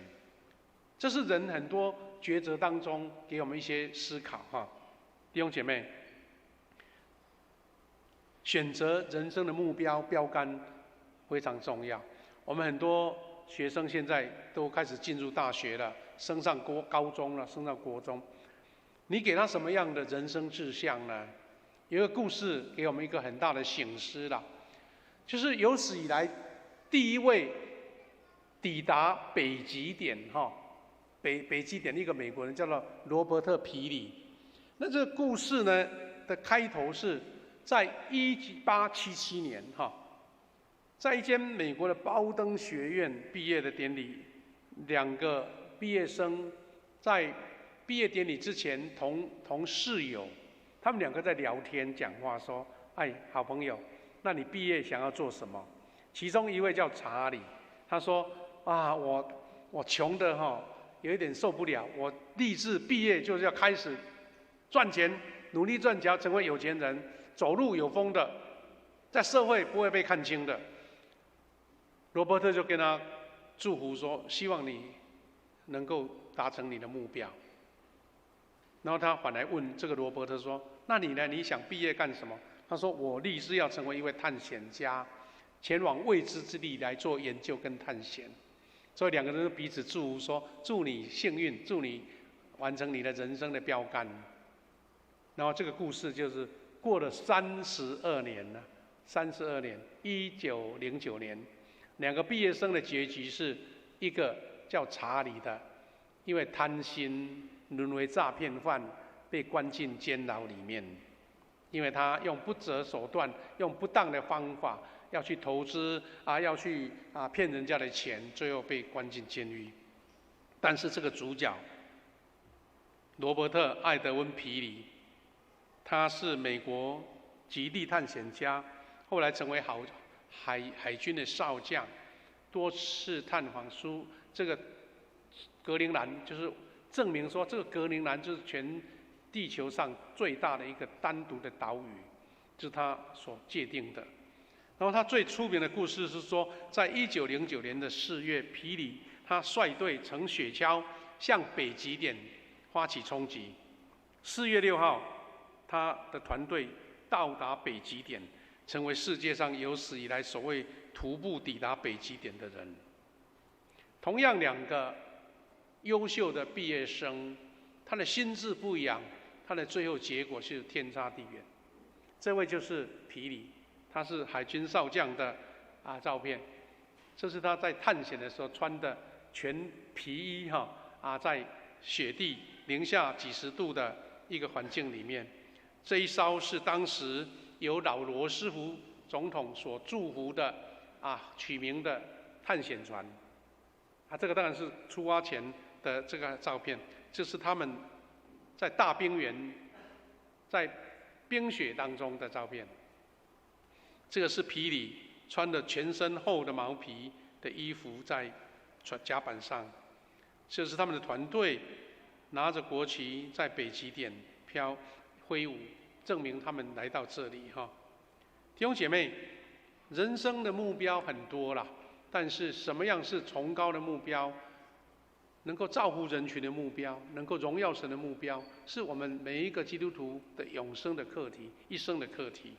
这是人很多抉择当中给我们一些思考哈。弟兄姐妹，选择人生的目标标杆非常重要。我们很多学生现在都开始进入大学了，升上高中了，升上国中。你给他什么样的人生志向呢？有一个故事给我们一个很大的省思啦，就是有史以来第一位抵达北极点北极点一个美国人叫做罗伯特·皮里。那这个故事呢的开头是在1877年在一间美国的包登学院毕业的典礼，2个毕业生在毕业典礼之前同室友，他们2个在聊天讲话说：“哎，好朋友，那你毕业想要做什么？”其中一位叫查理，他说：“我穷的有一点受不了，我立志毕业就是要开始赚钱，努力赚钱，成为有钱人，走路有风的，在社会不会被看轻的。”罗伯特就跟他祝福说：“希望你能够达成你的目标。”然后他反来问这个罗伯特说：“那你呢？你想毕业干什么？”他说：“我立志要成为一位探险家，前往未知之地来做研究跟探险。”所以2个人都彼此祝福说：“祝你幸运，祝你完成你的人生的标杆。”然后这个故事就是过了32年了，32年，1909年，2个毕业生的结局是一个叫查理的，因为贪心沦为诈骗犯，被关进监牢里面。因为他用不择手段，用不当的方法要去投资要去骗人家的钱，最后被关进监狱。但是这个主角罗伯特·艾德温·皮里，他是美国极地探险家，后来成为海军的少将，多次探访这个格陵兰，就是证明说这个格陵兰就是全地球上最大的一个单独的岛屿，就是他所界定的。然后他最出名的故事是说，在1909年的4月，皮里他率队乘雪橇向北极点发起冲击。4月6号，他的团队到达北极点，成为世界上有史以来首位徒步抵达北极点的人。同样2个优秀的毕业生，他的心智不一样，他的最后结果是天差地远。这位就是皮里，他是海军少将的照片，这是他在探险的时候穿的全皮衣在雪地零下几十度的一个环境里面。这一艘是当时由老罗斯福总统所祝福的取名的探险船，这个当然是出发前的这个照片，这是他们在大冰原，在冰雪当中的照片。这个是皮里穿着全身厚的毛皮的衣服在甲板上，这是他们的团队拿着国旗在北极点挥舞，证明他们来到这里哈。弟兄姐妹，人生的目标很多啦，但是什么样是崇高的目标？能够造福人群的目标，能够荣耀神的目标，是我们每一个基督徒的永生的课题，一生的课题。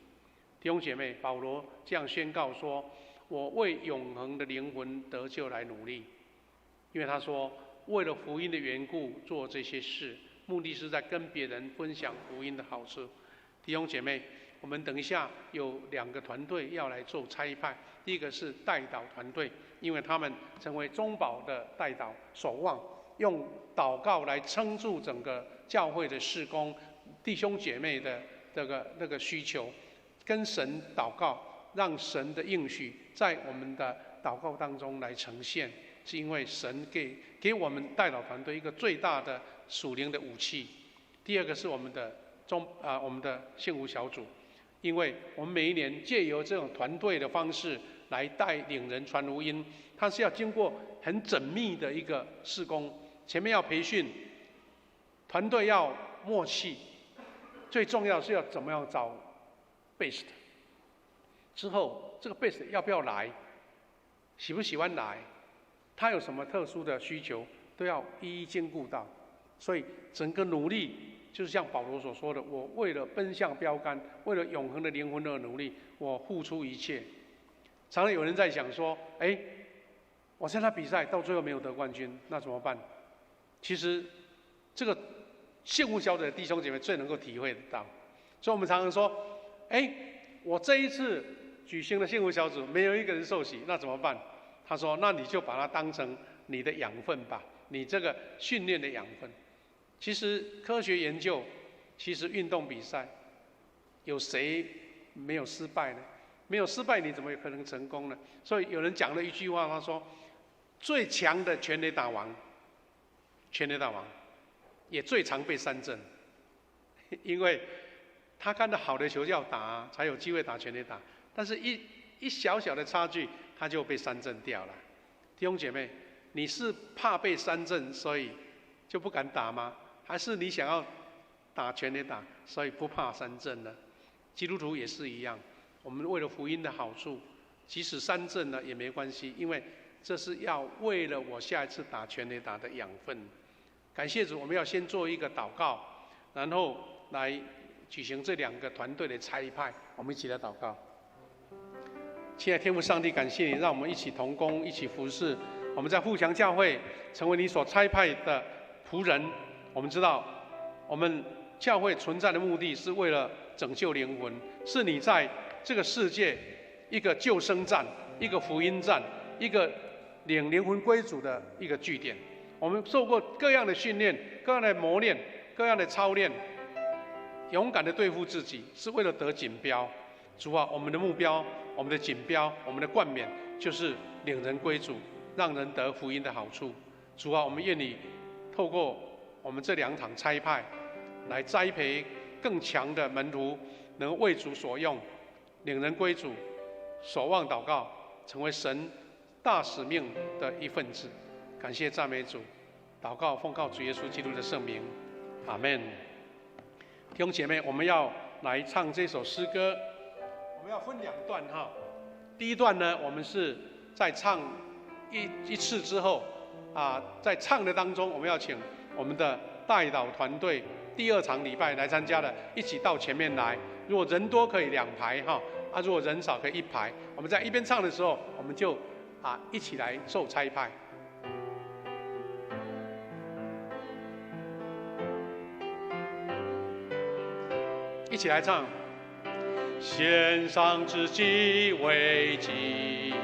弟兄姐妹，保罗这样宣告说：“我为永恒的灵魂得救来努力。”因为他说，为了福音的缘故做这些事，目的是在跟别人分享福音的好处。弟兄姐妹，我们等一下有2个团队要来做差派。第一个是代祷团队，因为他们成为中保的代祷守望，用祷告来撑住整个教会的事工，弟兄姐妹的那个需求，跟神祷告，让神的应许在我们的祷告当中来呈现。是因为神给我们代祷团队一个最大的属灵的武器。第二个是我们的幸福小组，因为我们每一年借由这种团队的方式来带领人传福音，它是要经过很缜密的一个事工，前面要培训，团队要默契，最重要是要怎么样找 best， 之后这个 best 要不要来，喜不喜欢来，他有什么特殊的需求，都要一一兼顾到。所以整个努力就是像保罗所说的，我为了奔向标杆，为了永恒的灵魂而努力，我付出一切。常常有人在想说，我参加比赛到最后没有得冠军，那怎么办？其实这个幸福小组的弟兄姐妹最能够体会得到。所以我们常常说，我这一次举行的幸福小组没有一个人受洗，那怎么办？他说，那你就把它当成你的养分吧，你这个训练的养分。其实科学研究，其实运动比赛，有谁没有失败呢？没有失败，你怎么有可能成功呢？所以有人讲了一句话，他说：“最强的全垒打王，也最常被三振，因为他看到好的球要打，才有机会打全垒打。但是一小小的差距，他就被三振掉了。弟兄姐妹，你是怕被三振，所以就不敢打吗？还是你想要打全垒打，所以不怕三振呢？基督徒也是一样，我们为了福音的好处，即使三振呢也没关系，因为这是要为了我下一次打全垒打的养分。感谢主，我们要先做一个祷告，然后来举行这2个团队的差派。我们一起来祷告。亲爱的天父上帝，感谢你，让我们一起同工，一起服侍。我们在富强教会成为你所差派的仆人。我们知道，我们教会存在的目的是为了拯救灵魂，是你在这个世界一个救生站、一个福音站、一个领灵魂归主的一个据点。我们受过各样的训练、各样的磨练、各样的操练，勇敢的对付自己，是为了得锦标。主啊，我们的目标、我们的锦标、我们的冠冕，就是领人归主，让人得福音的好处。主啊，我们愿你透过我们这2场差派，来栽培更强的门徒，能为主所用，领人归主，守望祷告，成为神大使命的一份子。感谢赞美主，祷告奉靠主耶稣基督的圣名，阿们。弟兄姐妹，我们要来唱这首诗歌，我们要分2段哈。第一段呢，我们是在唱一次之后在唱的当中，我们要请我们的代祷团队第2场礼拜来参加的，一起到前面来。如果人多可以2排哈，如果人少可以1排。我们在一边唱的时候，我们就一起来受差派。一起来唱。献上自己为祭，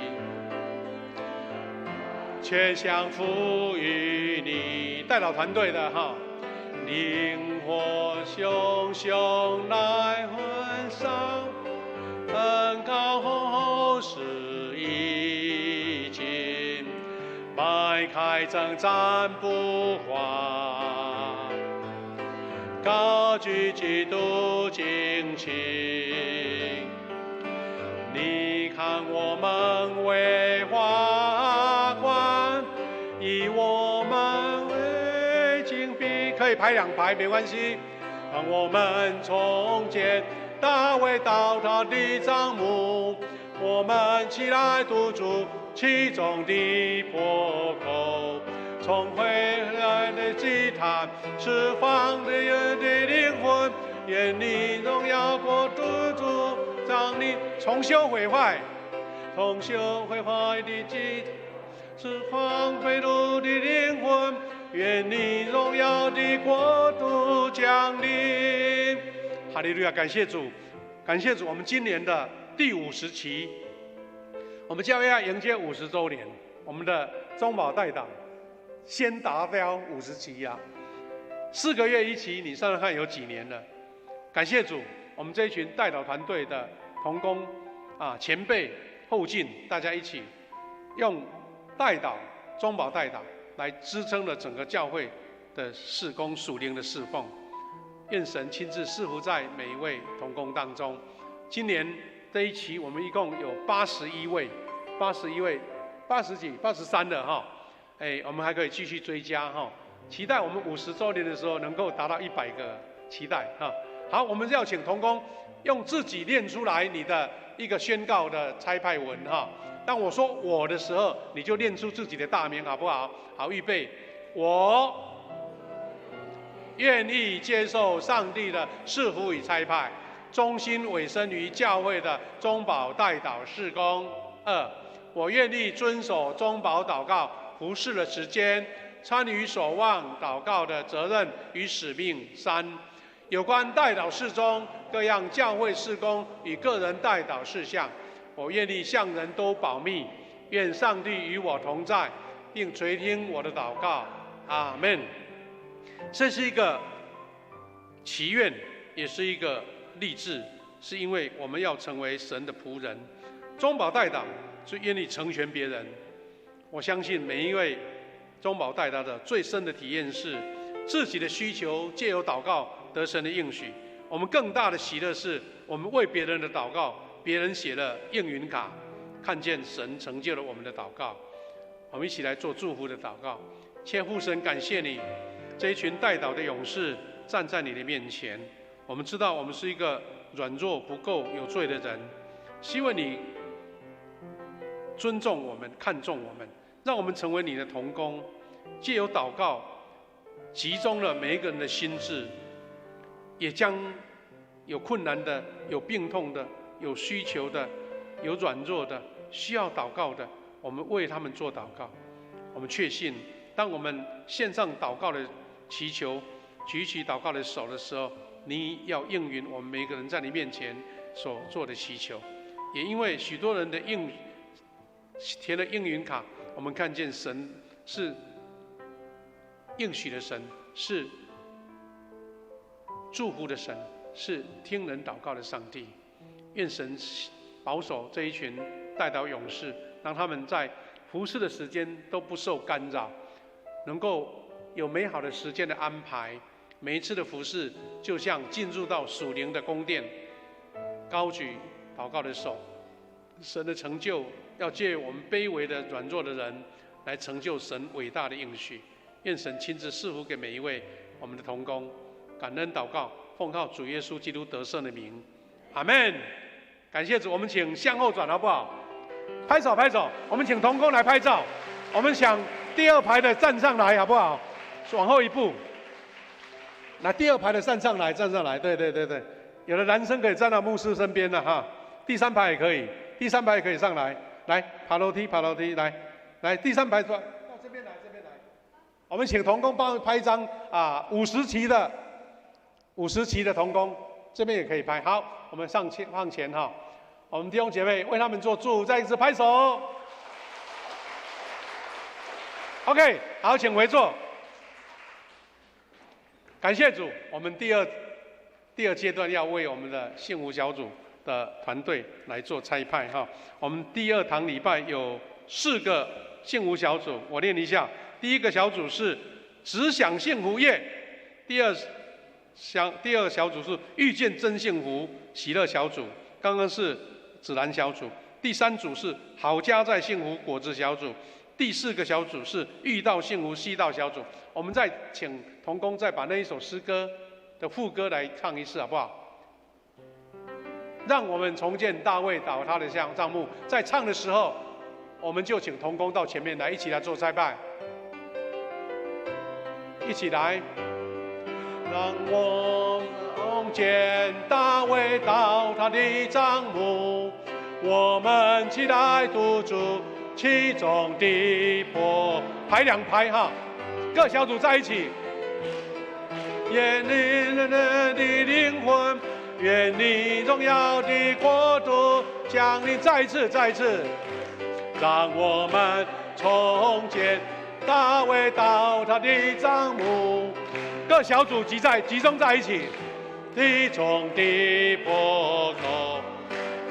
全降服于你。代祷团队的哈，灵火熊熊来焚烧，恩膏后是一切。迈开征战不慌，高举基督旌旗。你看我们为华冠，以我们为金币，可以排2排没关系。让我们重建大卫倒塌的帐幕，我们起来堵住其中的破口，重回来的祭坛，释放的人的灵魂，愿你荣耀国度主张你重修毁坏，重修毁坏的祭坛，释放被掳的灵魂，愿你荣耀的国度降临。哈利路亚！感谢主，感谢主！我们今年的第50期，我们教会要迎接50周年，我们的中保代祷先达标50期呀，4个月1期，你算算看有几年了？感谢主，我们这一群代祷团队的同工前辈后进，大家一起用代祷、中保代祷来支撑了整个教会的事工、属灵的侍奉。愿神亲自赐福在每一位同工当中。今年这一期我们一共有81位，80几、83了哈。我们还可以继续追加哈。期待我们50周年的时候能够达到100个，期待哈。好，我们要请同工用自己念出来你的一个宣告的差派文哈。当我说我的时候，你就念出自己的大名，好不好？好，预备，我愿意接受上帝的赐福与差派，忠心委身于教会的中保代祷事工。2，我愿意遵守中保祷告服事的时间，参与守望祷告的责任与使命。3，有关代祷事中各样教会事工与个人代祷事项，我愿意向人都保密，愿上帝与我同在，并垂听我的祷告。阿们。这是一个祈愿，也是一个励志，是因为我们要成为神的仆人。中保代祷是愿意成全别人。我相信每一位中保代祷的最深的体验是，自己的需求藉由祷告得神的应许。我们更大的喜乐是，我们为别人的祷告，别人写了应允卡，看见神成就了我们的祷告。我们一起来做祝福的祷告。千父神，感谢你，这一群代祷的勇士站在你的面前。我们知道我们是一个软弱不够有罪的人，希望你尊重我们，看重我们，让我们成为你的同工，藉由祷告集中了每一个人的心志，也将有困难的、有病痛的、有需求的、有软弱的、需要祷告的，我们为他们做祷告。我们确信，当我们献上祷告的祈求，举起祷告的手的时候，你要应允我们每一个人在你面前所做的祈求。也因为许多人的填了应允卡，我们看见神是应许的神，是祝福的神，是听人祷告的上帝。愿神保守这一群代祷勇士，让他们在服事的时间都不受干扰，能够有美好的时间的安排。每一次的服事，就像进入到属灵的宫殿，高举祷告的手。神的成就要借我们卑微的软弱的人来成就神伟大的应许。愿神亲自赐福给每一位我们的同工。感恩祷告，奉靠主耶稣基督得胜的名，阿们。感谢主，我们请向后转好不好？拍手拍手，我们请同工来拍照。我们想第2排的站上来好不好？往后一步。那第2排的站上来，站上来，对对对对。有的男生可以站到牧师身边的哈，第3排也可以，第3排也可以上来，来爬楼梯，爬楼梯，来第3排到这边来，这边来。我们请同工帮拍一张50期的同工，这边也可以拍。好，我们上前哈，我们弟兄姐妹为他们做祝福，再一次拍手。OK， 好，请回座。感谢主，我们第二阶段要为我们的幸福小组的团队来做差派哈。我们第2堂礼拜有4个幸福小组，我念一下。第一个小组是只享幸福夜，第二小组是遇见真幸福喜乐小组，刚刚是指南小组。第三组是好家在幸福果子小组，第四个小组是遇到幸福西道小组。我们再请同工再把那一首诗歌的副歌来唱一次，好不好？让我们重建大卫倒塌的帐幕。在唱的时候，我们就请同工到前面来，一起来做祭拜，一起来。让我重建大卫倒塌的帐幕。我们期待督主其中的波，排两排哈，各小组在一起。愿你人的灵魂，愿你荣耀的国度降临，再一次，让我们重建大卫倒塌的帐幕。各小组集中在一起，地中的波头。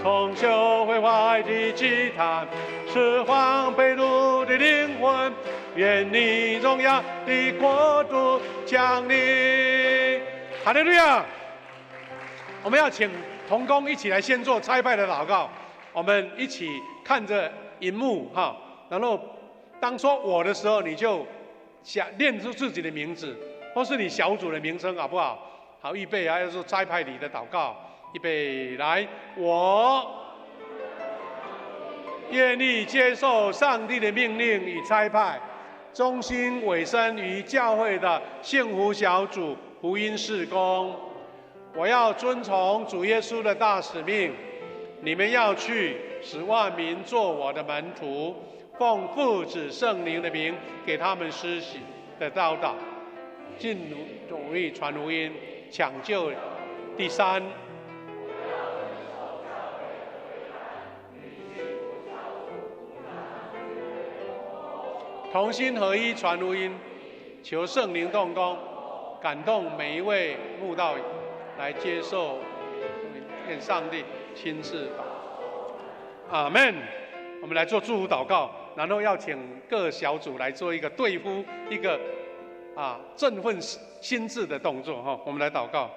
重修毁坏的祭坛，释放被掳的灵魂，愿你荣耀的国度降临。哈利路亚！我们要请同工一起来先做差派的祷告，我们一起看着荧幕哈，然后当说我的时候，你就想念出自己的名字，或是你小组的名称，好不好？好，预备啊，要做差派里的祷告。预备来，我愿意接受上帝的命令与差派，忠心委身于教会的幸福小组福音事工。我要遵从主耶稣的大使命，你们要去，使万民做我的门徒，奉父子圣灵的名给他们施洗的教导，尽努力传福音，抢救第三。同心合一传福音，求圣灵动工，感动每一位慕道来接受，愿上帝亲自阿们。我们来做祝福祷告，然后要请各小组来做一个对呼一个振奋心智的动作哈。我们来祷告。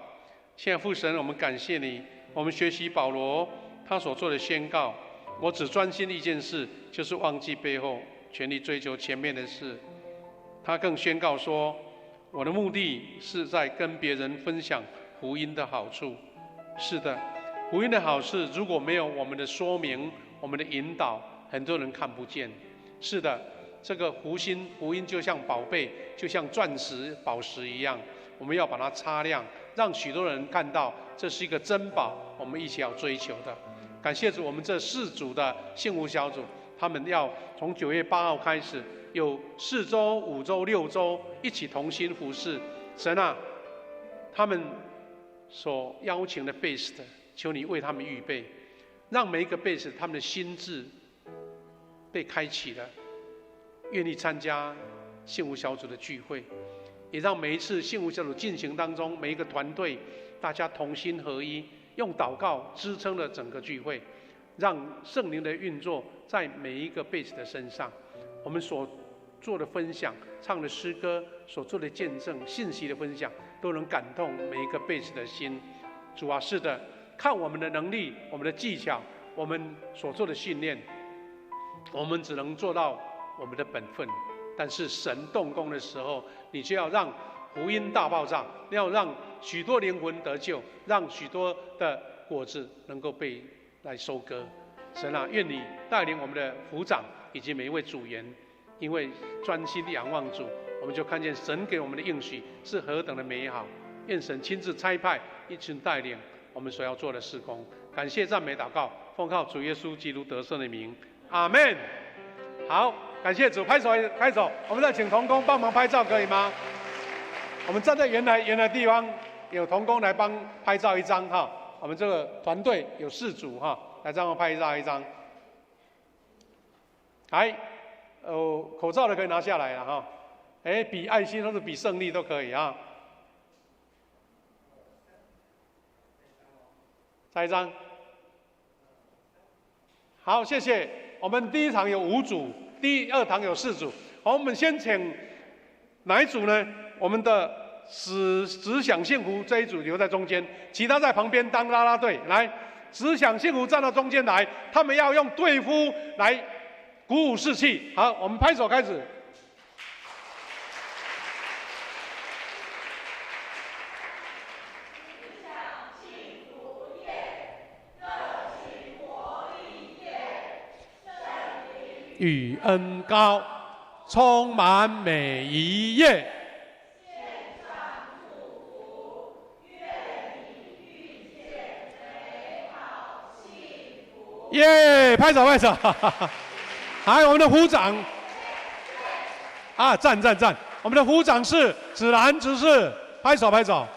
现在父神，我们感谢你，我们学习保罗他所做的宣告，我只专心一件事，就是忘记背后，全力追求前面的事。他更宣告说，我的目的是在跟别人分享福音的好处。是的，福音的好事如果没有我们的说明，我们的引导，很多人看不见。是的，这个福音就像宝贝，就像钻石宝石一样，我们要把它擦亮，让许多人看到这是一个珍宝，我们一起要追求的。感谢主，我们这4组的幸福小组，他们要从9月8号开始，有4周、5周、6周一起同心服侍。神啊，他们所邀请的 base 的，求你为他们预备，让每一个 base 他们的心智被开启了，愿意参加幸福小组的聚会，也让每一次幸福小组进行当中，每一个团队大家同心合一，用祷告支撑了整个聚会，让圣灵的运作在每一个 base 的身上。我们所做的分享、唱的诗歌、所做的见证、信息的分享，都能感动每一个 base 的心。主啊，是的，看我们的能力、我们的技巧、我们所做的训练，我们只能做到我们的本分。但是神动工的时候，你就要让福音大爆炸，要让许多灵魂得救，让许多的果子能够被来收割。神啊，愿你带领我们的副长以及每一位组员，因为专心仰望主，我们就看见神给我们的应许是何等的美好。愿神亲自差派一群带领我们所要做的事工。感谢赞美祷告，奉靠主耶稣基督得胜的名，阿们。好，感谢主，拍手拍手。我们再请同工帮忙拍照，可以吗？我们站在原来地方，有同工来帮拍照一张哈。我们这个团队有4组哈，来这样拍照一张。来，口罩的可以拿下来了哈。比爱心或者比胜利都可以啊。再一张。好，谢谢。我们第一场有5组，第二堂有4组。好，我们先请哪一组呢？我们的只想幸福这一组留在中间，其他在旁边当啦啦队。来，只想幸福站到中间来，他们要用队夫来鼓舞士气。好，我们拍手开始。雨恩高，充满每一页。耶！拍手拍手！还有我们的副长啊，赞！我们的副长是芷兰执事，拍手拍手。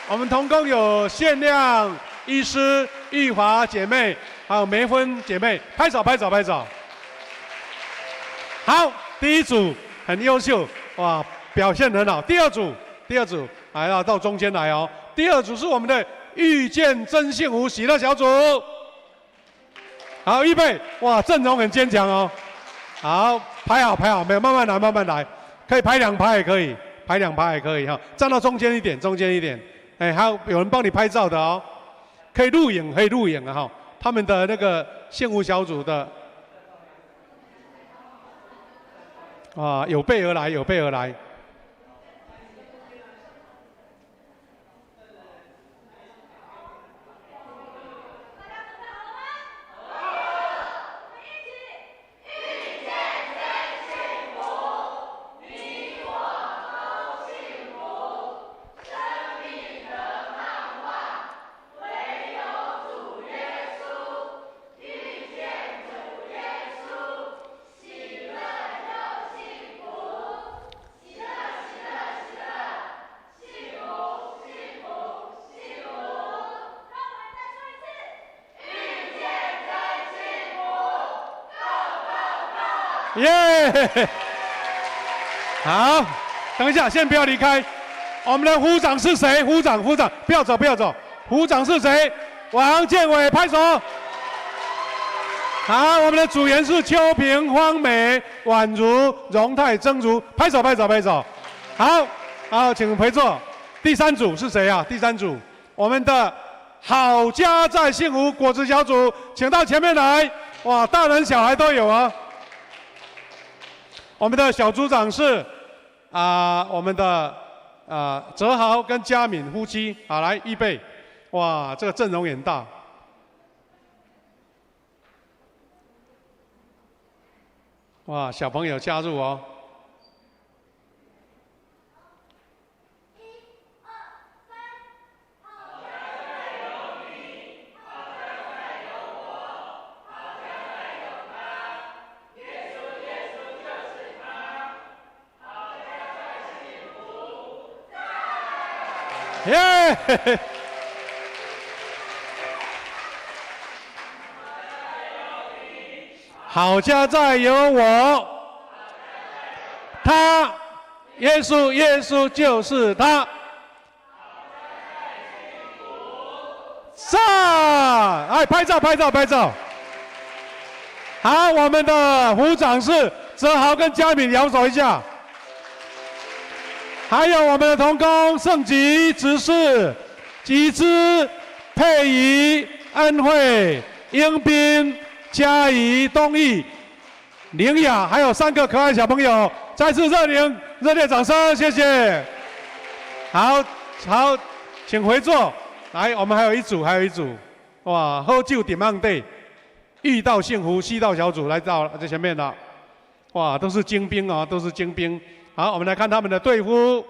我们同工有限量医师、玉华姐妹，还有梅芬姐妹，拍手。好，第一组很优秀，哇，表现很好。第二组还要到中间来哦。第二组是我们的遇见真幸福喜乐小组。好，预备，哇，阵容很坚强哦。好，排好，没有，慢慢来，可以排2排也可以，排2排也可以哈。站到中间一点。哎，还有人帮你拍照的哦，可以录影啊哈。他们的那个幸福小组的。啊，有备而来。耶！好，等一下，先不要离开。我们的副长是谁？副长，不要走。副长是谁？王建伟，拍手。好，我们的组员是邱平、方美、宛如、荣泰、曾如，拍手。好，请回座。第3组是谁啊？第3组，我们的好家在幸福果子小组，请到前面来。哇，大人小孩都有啊。我们的小组长是我们的哲豪跟嘉敏夫妻。好，来预备。哇，这个阵容很大。哇，小朋友加入哦。耶！好家在有我，他，耶稣就是他。上，哎，拍照。好，我们的副长是哲豪跟嘉敏摇手一下。还有我们的同工盛吉执事、吉之、佩仪、恩惠、英斌、嘉怡、东义、林雅，还有3个可爱小朋友，再次热烈掌声，谢谢。好，请回座。来，我们还有一组，哇，喝酒点梦队，遇到幸福西道小组来到这前面了，哇，都是精兵啊，好，我们来看他们的队夫。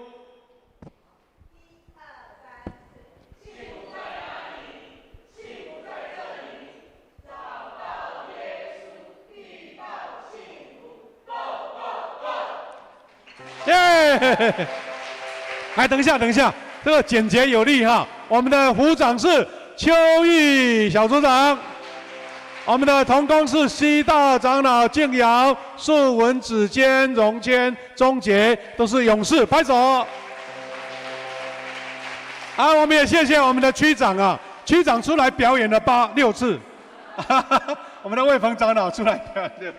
耶！来，等一下，这个简洁有力哈。我们的副长是邱毅小组长，我们的同工是西大长老敬尧、素文、子坚、荣谦、钟杰，都是勇士，拍手。好，我们也谢谢我们的区长啊，区长出来表演了6次，我们的魏鹏长老出来表演。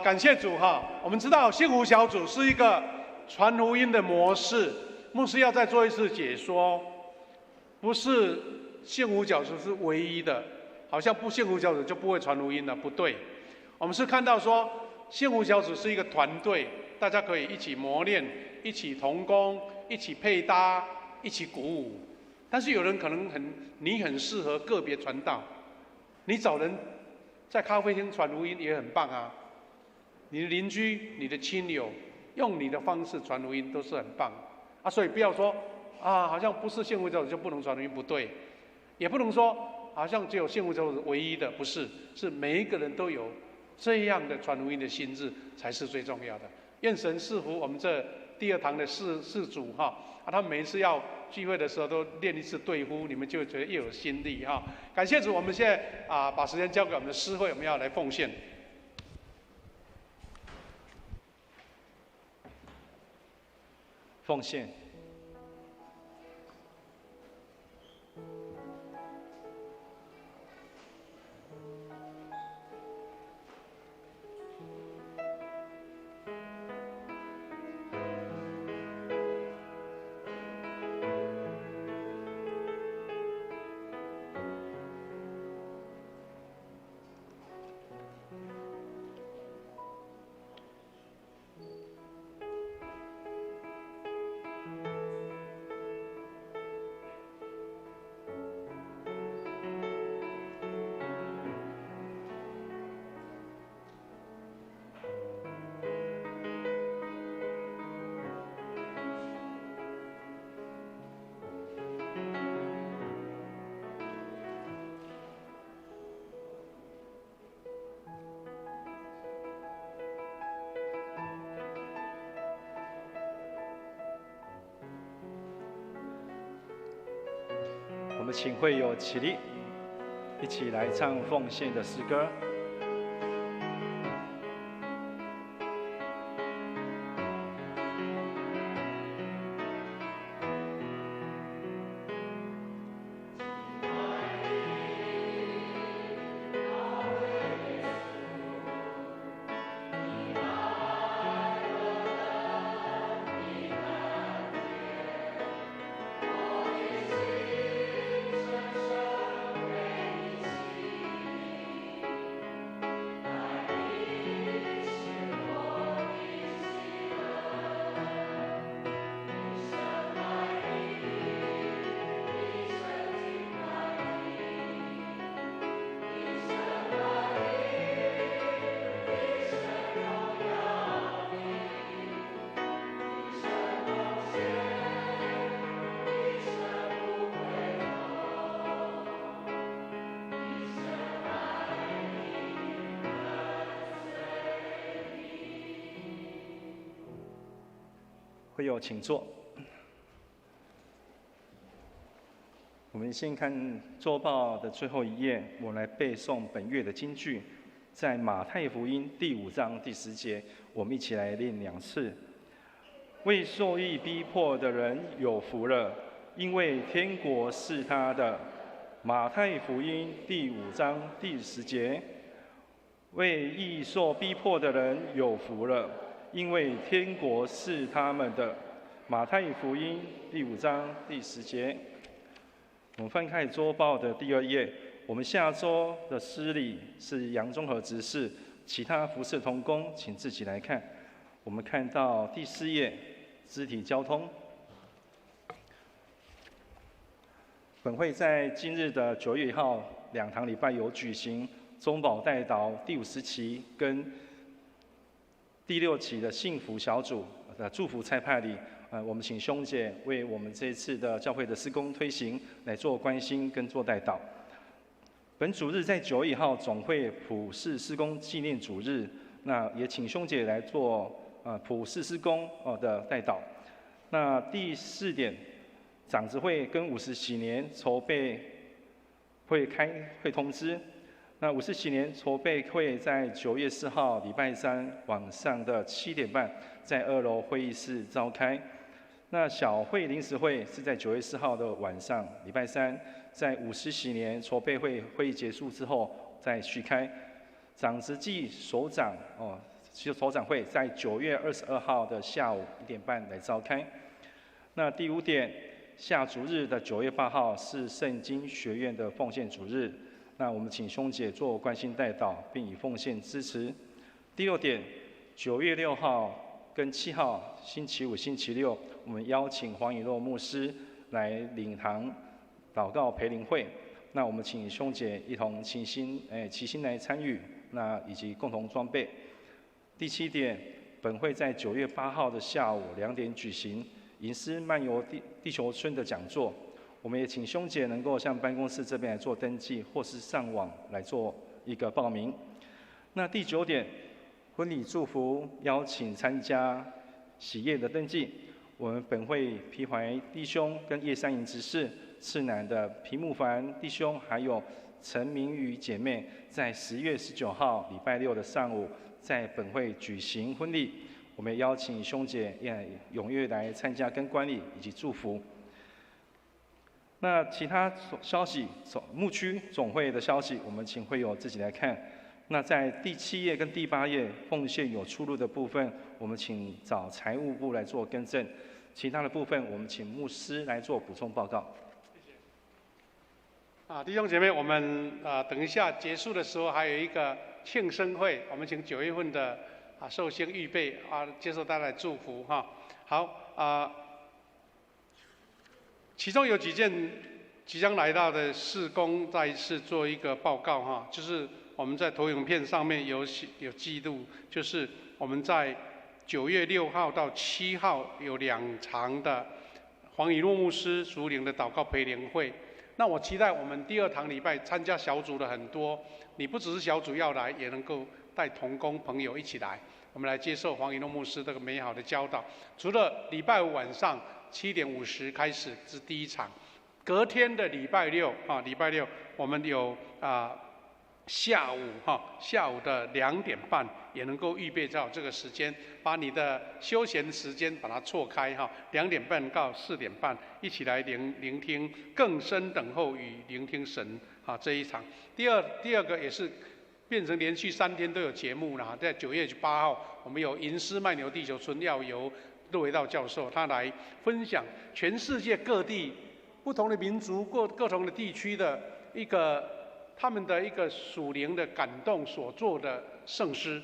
感谢主哈！我们知道幸福小组是一个传福音的模式，牧师要再做一次解说，不是幸福小组是唯一的，好像不幸福小组就不会传福音了，不对。我们是看到说幸福小组是一个团队，大家可以一起磨练，一起同工，一起配搭，一起鼓舞。但是有人可能你很适合个别传道，你找人在咖啡厅传福音也很棒啊。你的邻居、你的亲友，用你的方式传福音都是很棒啊。所以不要说好像不是幸福小组就不能传福音，不对，也不能说好像只有幸福小组唯一的，不是，是每一个人都有这样的传福音的心智才是最重要的。愿神赐福我们这第二堂的事主哈他们每一次要聚会的时候都练一次对呼，你们就觉得越有心力哈。感谢主，我们现在把时间交给我们的诗会，我们要来奉献。奉献。我们请会友起立，一起来唱奉献的诗歌。会友请坐。我们先看周报的最后一页，我来背诵本月的金句，在马太福音第5章第10节，我们一起来念2次。为受益逼迫的人有福了，因为天国是他的。马太福音第5章第10节，为义受逼迫的人有福了，因为天国是他们的。马太福音第5章第10节。我们翻开周报的第2页，我们下周的诗礼是杨中和执事，其他服事同工请自己来看。我们看到第4页，肢体交通。本会在今日的9月1号2堂礼拜有举行中保代祷第50期跟第6期的幸福小组的祝福差派礼。我们请兄姐为我们这一次的教会的施工推行来做关心跟做代祷。本主日在9月1号总会普世施工纪念主日，那也请兄姐来做普世施工的代祷。那第4点，长子会跟50喜年筹备会开会通知。那50喜年筹备会在9月4号礼拜3晚上的7点半在2楼会议室召开。那小会临时会是在9月4号的晚上礼拜3，在50喜年筹备会议结束之后再续开。长职暨首长首长会在9月22号的下午1点半来召开。那第5点，下主日的9月8号是圣经学院的奉献主日，那我们请兄姐做关心代祷，并以奉献支持。第6点，9月6号跟7号星期5、星期6，我们邀请黄以诺牧师来领堂祷告培灵会，那我们请兄姐一同齐心来参与，那以及共同装备。第7点，本会在9月8号的下午2点举行吟诗漫游地球村的讲座，我们也请兄姐能够向办公室这边来做登记，或是上网来做一个报名。那第9点，婚礼祝福邀请参加喜宴的登记，我们本会皮怀弟兄跟叶三营执事、次男的皮木凡弟兄，还有陈明宇姐妹，在10月19号礼拜6的上午，在本会举行婚礼。我们也邀请兄姐也踊跃来参加跟观礼以及祝福。那其他消息，牧区总会的消息，我们请会友自己来看。那在第7页跟第8页奉献有出入的部分，我们请找财务部来做更正。其他的部分，我们请牧师来做补充报告。弟兄姐妹，我们等一下结束的时候还有一个庆生会，我们请9月份的寿星预备接受大家的祝福哈。好其中有几件即将来到的事工，再一次做一个报告哈，就是我们在投影片上面有记录，就是我们在9月6号到7号有2场的黄以诺牧师属灵的祷告培灵会。那我期待我们第2堂礼拜参加小组的很多，你不只是小组要来，也能够带同工朋友一起来，我们来接受黄以诺牧师这个美好的教导。除了礼拜5晚上7点50开始是第1场，隔天的礼拜六我们有下午的2点半也能够预备到这个时间，把你的休闲时间把它错开2点半到4点半，一起来聆听更深等候与聆听神这一场。第二个也是变成连续3天都有节目了在9月8号，我们有吟诗漫游地球村，要由陆维道教授他来分享全世界各地不同的民族、各同的地区的他们的一个属灵的感动所做的圣诗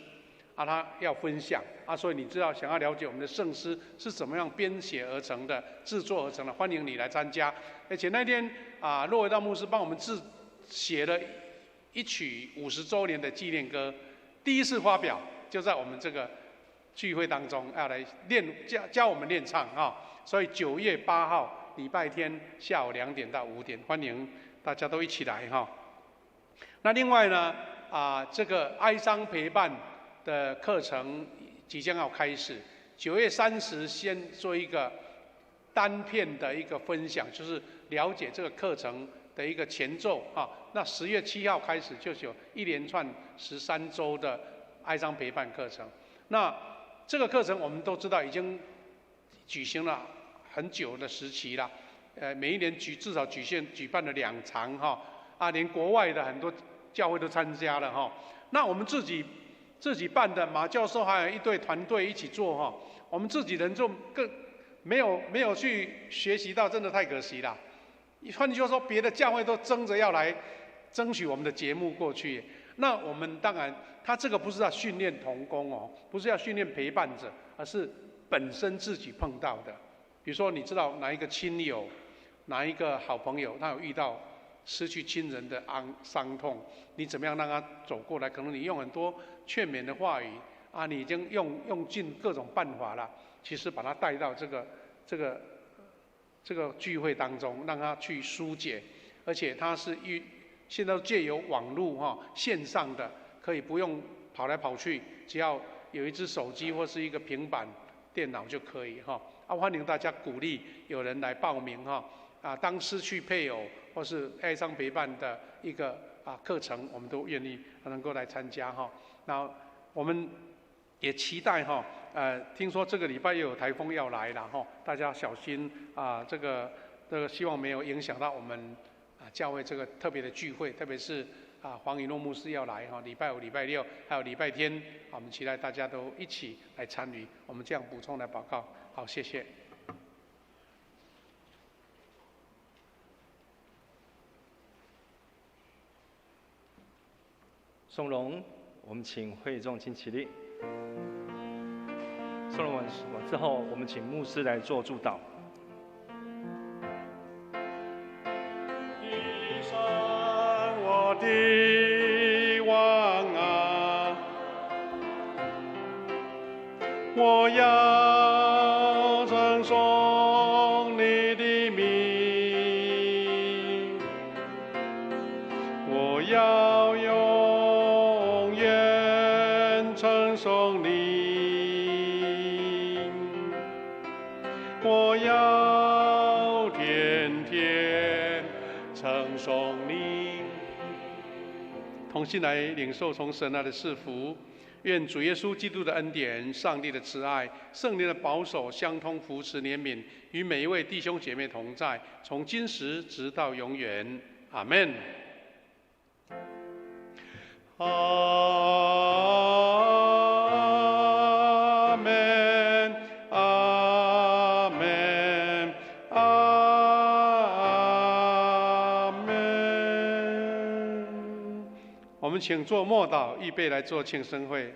他要分享所以你知道想要了解我们的圣诗是怎么样编写而成的、制作而成的，欢迎你来参加。而且那天骆维道牧师帮我们写了一曲50周年的纪念歌，第一次发表就在我们这个聚会当中，要来教我们练唱所以9月8号礼拜天下午2点到5点，欢迎大家都一起来那另外呢这个哀伤陪伴的课程即将要开始，9月30先做一个单片的一个分享，就是了解这个课程的一个前奏那10月7号开始就是有一连串13周的哀伤陪伴课程。那这个课程我们都知道已经举行了很久的时期了，每一年至少举办了2场连国外的很多教会都参加了那我们自己办的，马教授还有一队团队一起做我们自己人就更没有去学习到，真的太可惜了。换句话说，别的教会都争着要来争取我们的节目过去，那我们当然他这个不是要训练同工不是要训练陪伴者，而是本身自己碰到的。比如说你知道哪一个亲友、哪一个好朋友他有遇到失去亲人的伤痛，你怎么样让他走过来？可能你用很多劝勉的话语你已经用尽各种办法了，其实把他带到这个聚会当中，让他去疏解，而且他是现在借由网络线上的，可以不用跑来跑去，只要有一只手机或是一个平板电脑就可以欢迎大家鼓励有人来报名当失去配偶或是哀伤陪伴的一个课程，我们都愿意能够来参加那我们也期待听说这个礼拜又有台风要来了大家小心这个希望没有影响到我们教会这个特别的聚会，特别是黄以诺牧师要来哈，礼拜五、礼拜六还有礼拜天，我们期待大家都一起来参与。我们这样补充来报告。好，谢谢。颂荣，我们请会众请起立。颂荣完之后，我们请牧师来做祝祷。一生我的王啊，我要称颂你的名，我要永远称颂你，我要天天称颂你。同心来领受从神来的赐福，愿主耶稣基督的恩典、上帝的慈爱、圣灵的保守、相通扶持、怜悯，与每一位弟兄姐妹同在，从今时直到永远。阿们。阿门，阿门，阿门。我们请做默祷，预备来做庆生会。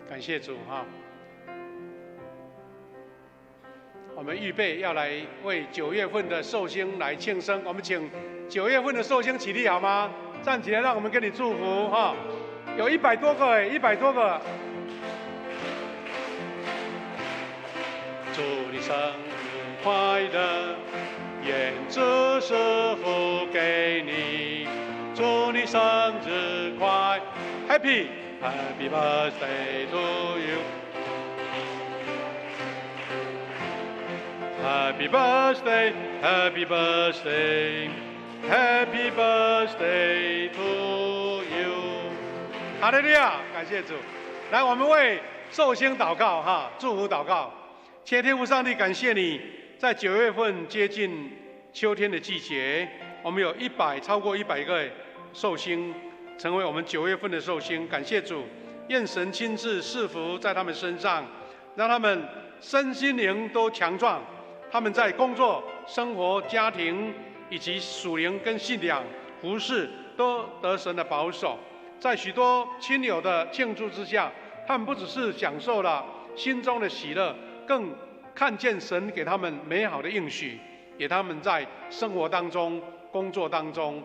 感谢主哈！我们预备要来为9月份的寿星来庆生，我们请9月份的寿星起立好吗？站起来，让我们跟你祝福哈！有100多个100多个。祝你生日快乐，愿这是福给你，祝你生日快 ，Happy。Happy birthday to you. Happy birthday, happy birthday, happy birthday to you. 哈利路亚，感谢主。来，我们为寿星祷告哈，祝福祷告。天父上帝，感谢你在9月份接近秋天的季节，我们有超过100个寿星。成为我们9月份的寿星，感谢主，愿神亲自赐福在他们身上，让他们身心灵都强壮。他们在工作、生活、家庭以及属灵跟信仰、服事都得神的保守。在许多亲友的庆祝之下，他们不只是享受了心中的喜乐，更看见神给他们美好的应许，也他们在生活当中、工作当中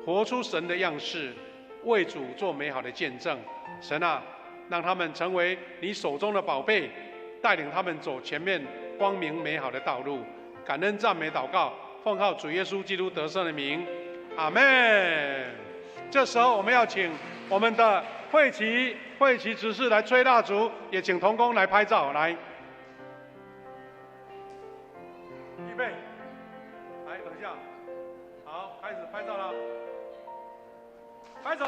活出神的样式。为主做美好的见证，神啊，让他们成为你手中的宝贝，带领他们走前面光明美好的道路。感恩赞美祷告，奉靠主耶稣基督得胜的名，阿们。这时候我们要请我们的会旗执事来吹蜡烛，也请同工来拍照。来，预备，来，等一下，好，开始拍照了。拍手。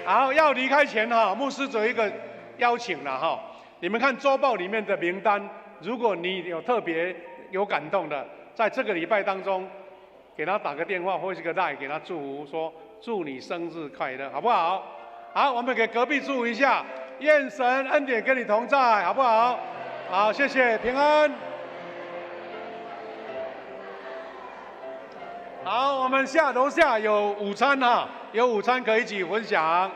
好，要离开前哈，牧师有一个邀请了哈。你们看周报里面的名单，如果你有特别有感动的，在这个礼拜当中，给他打个电话或是个赖，给他祝福，说祝你生日快乐，好不好？好，我们给隔壁祝福一下，愿神恩典跟你同在，好不好？好，谢谢，平安。好，我们楼下有午餐哈，有午餐可以一起分享。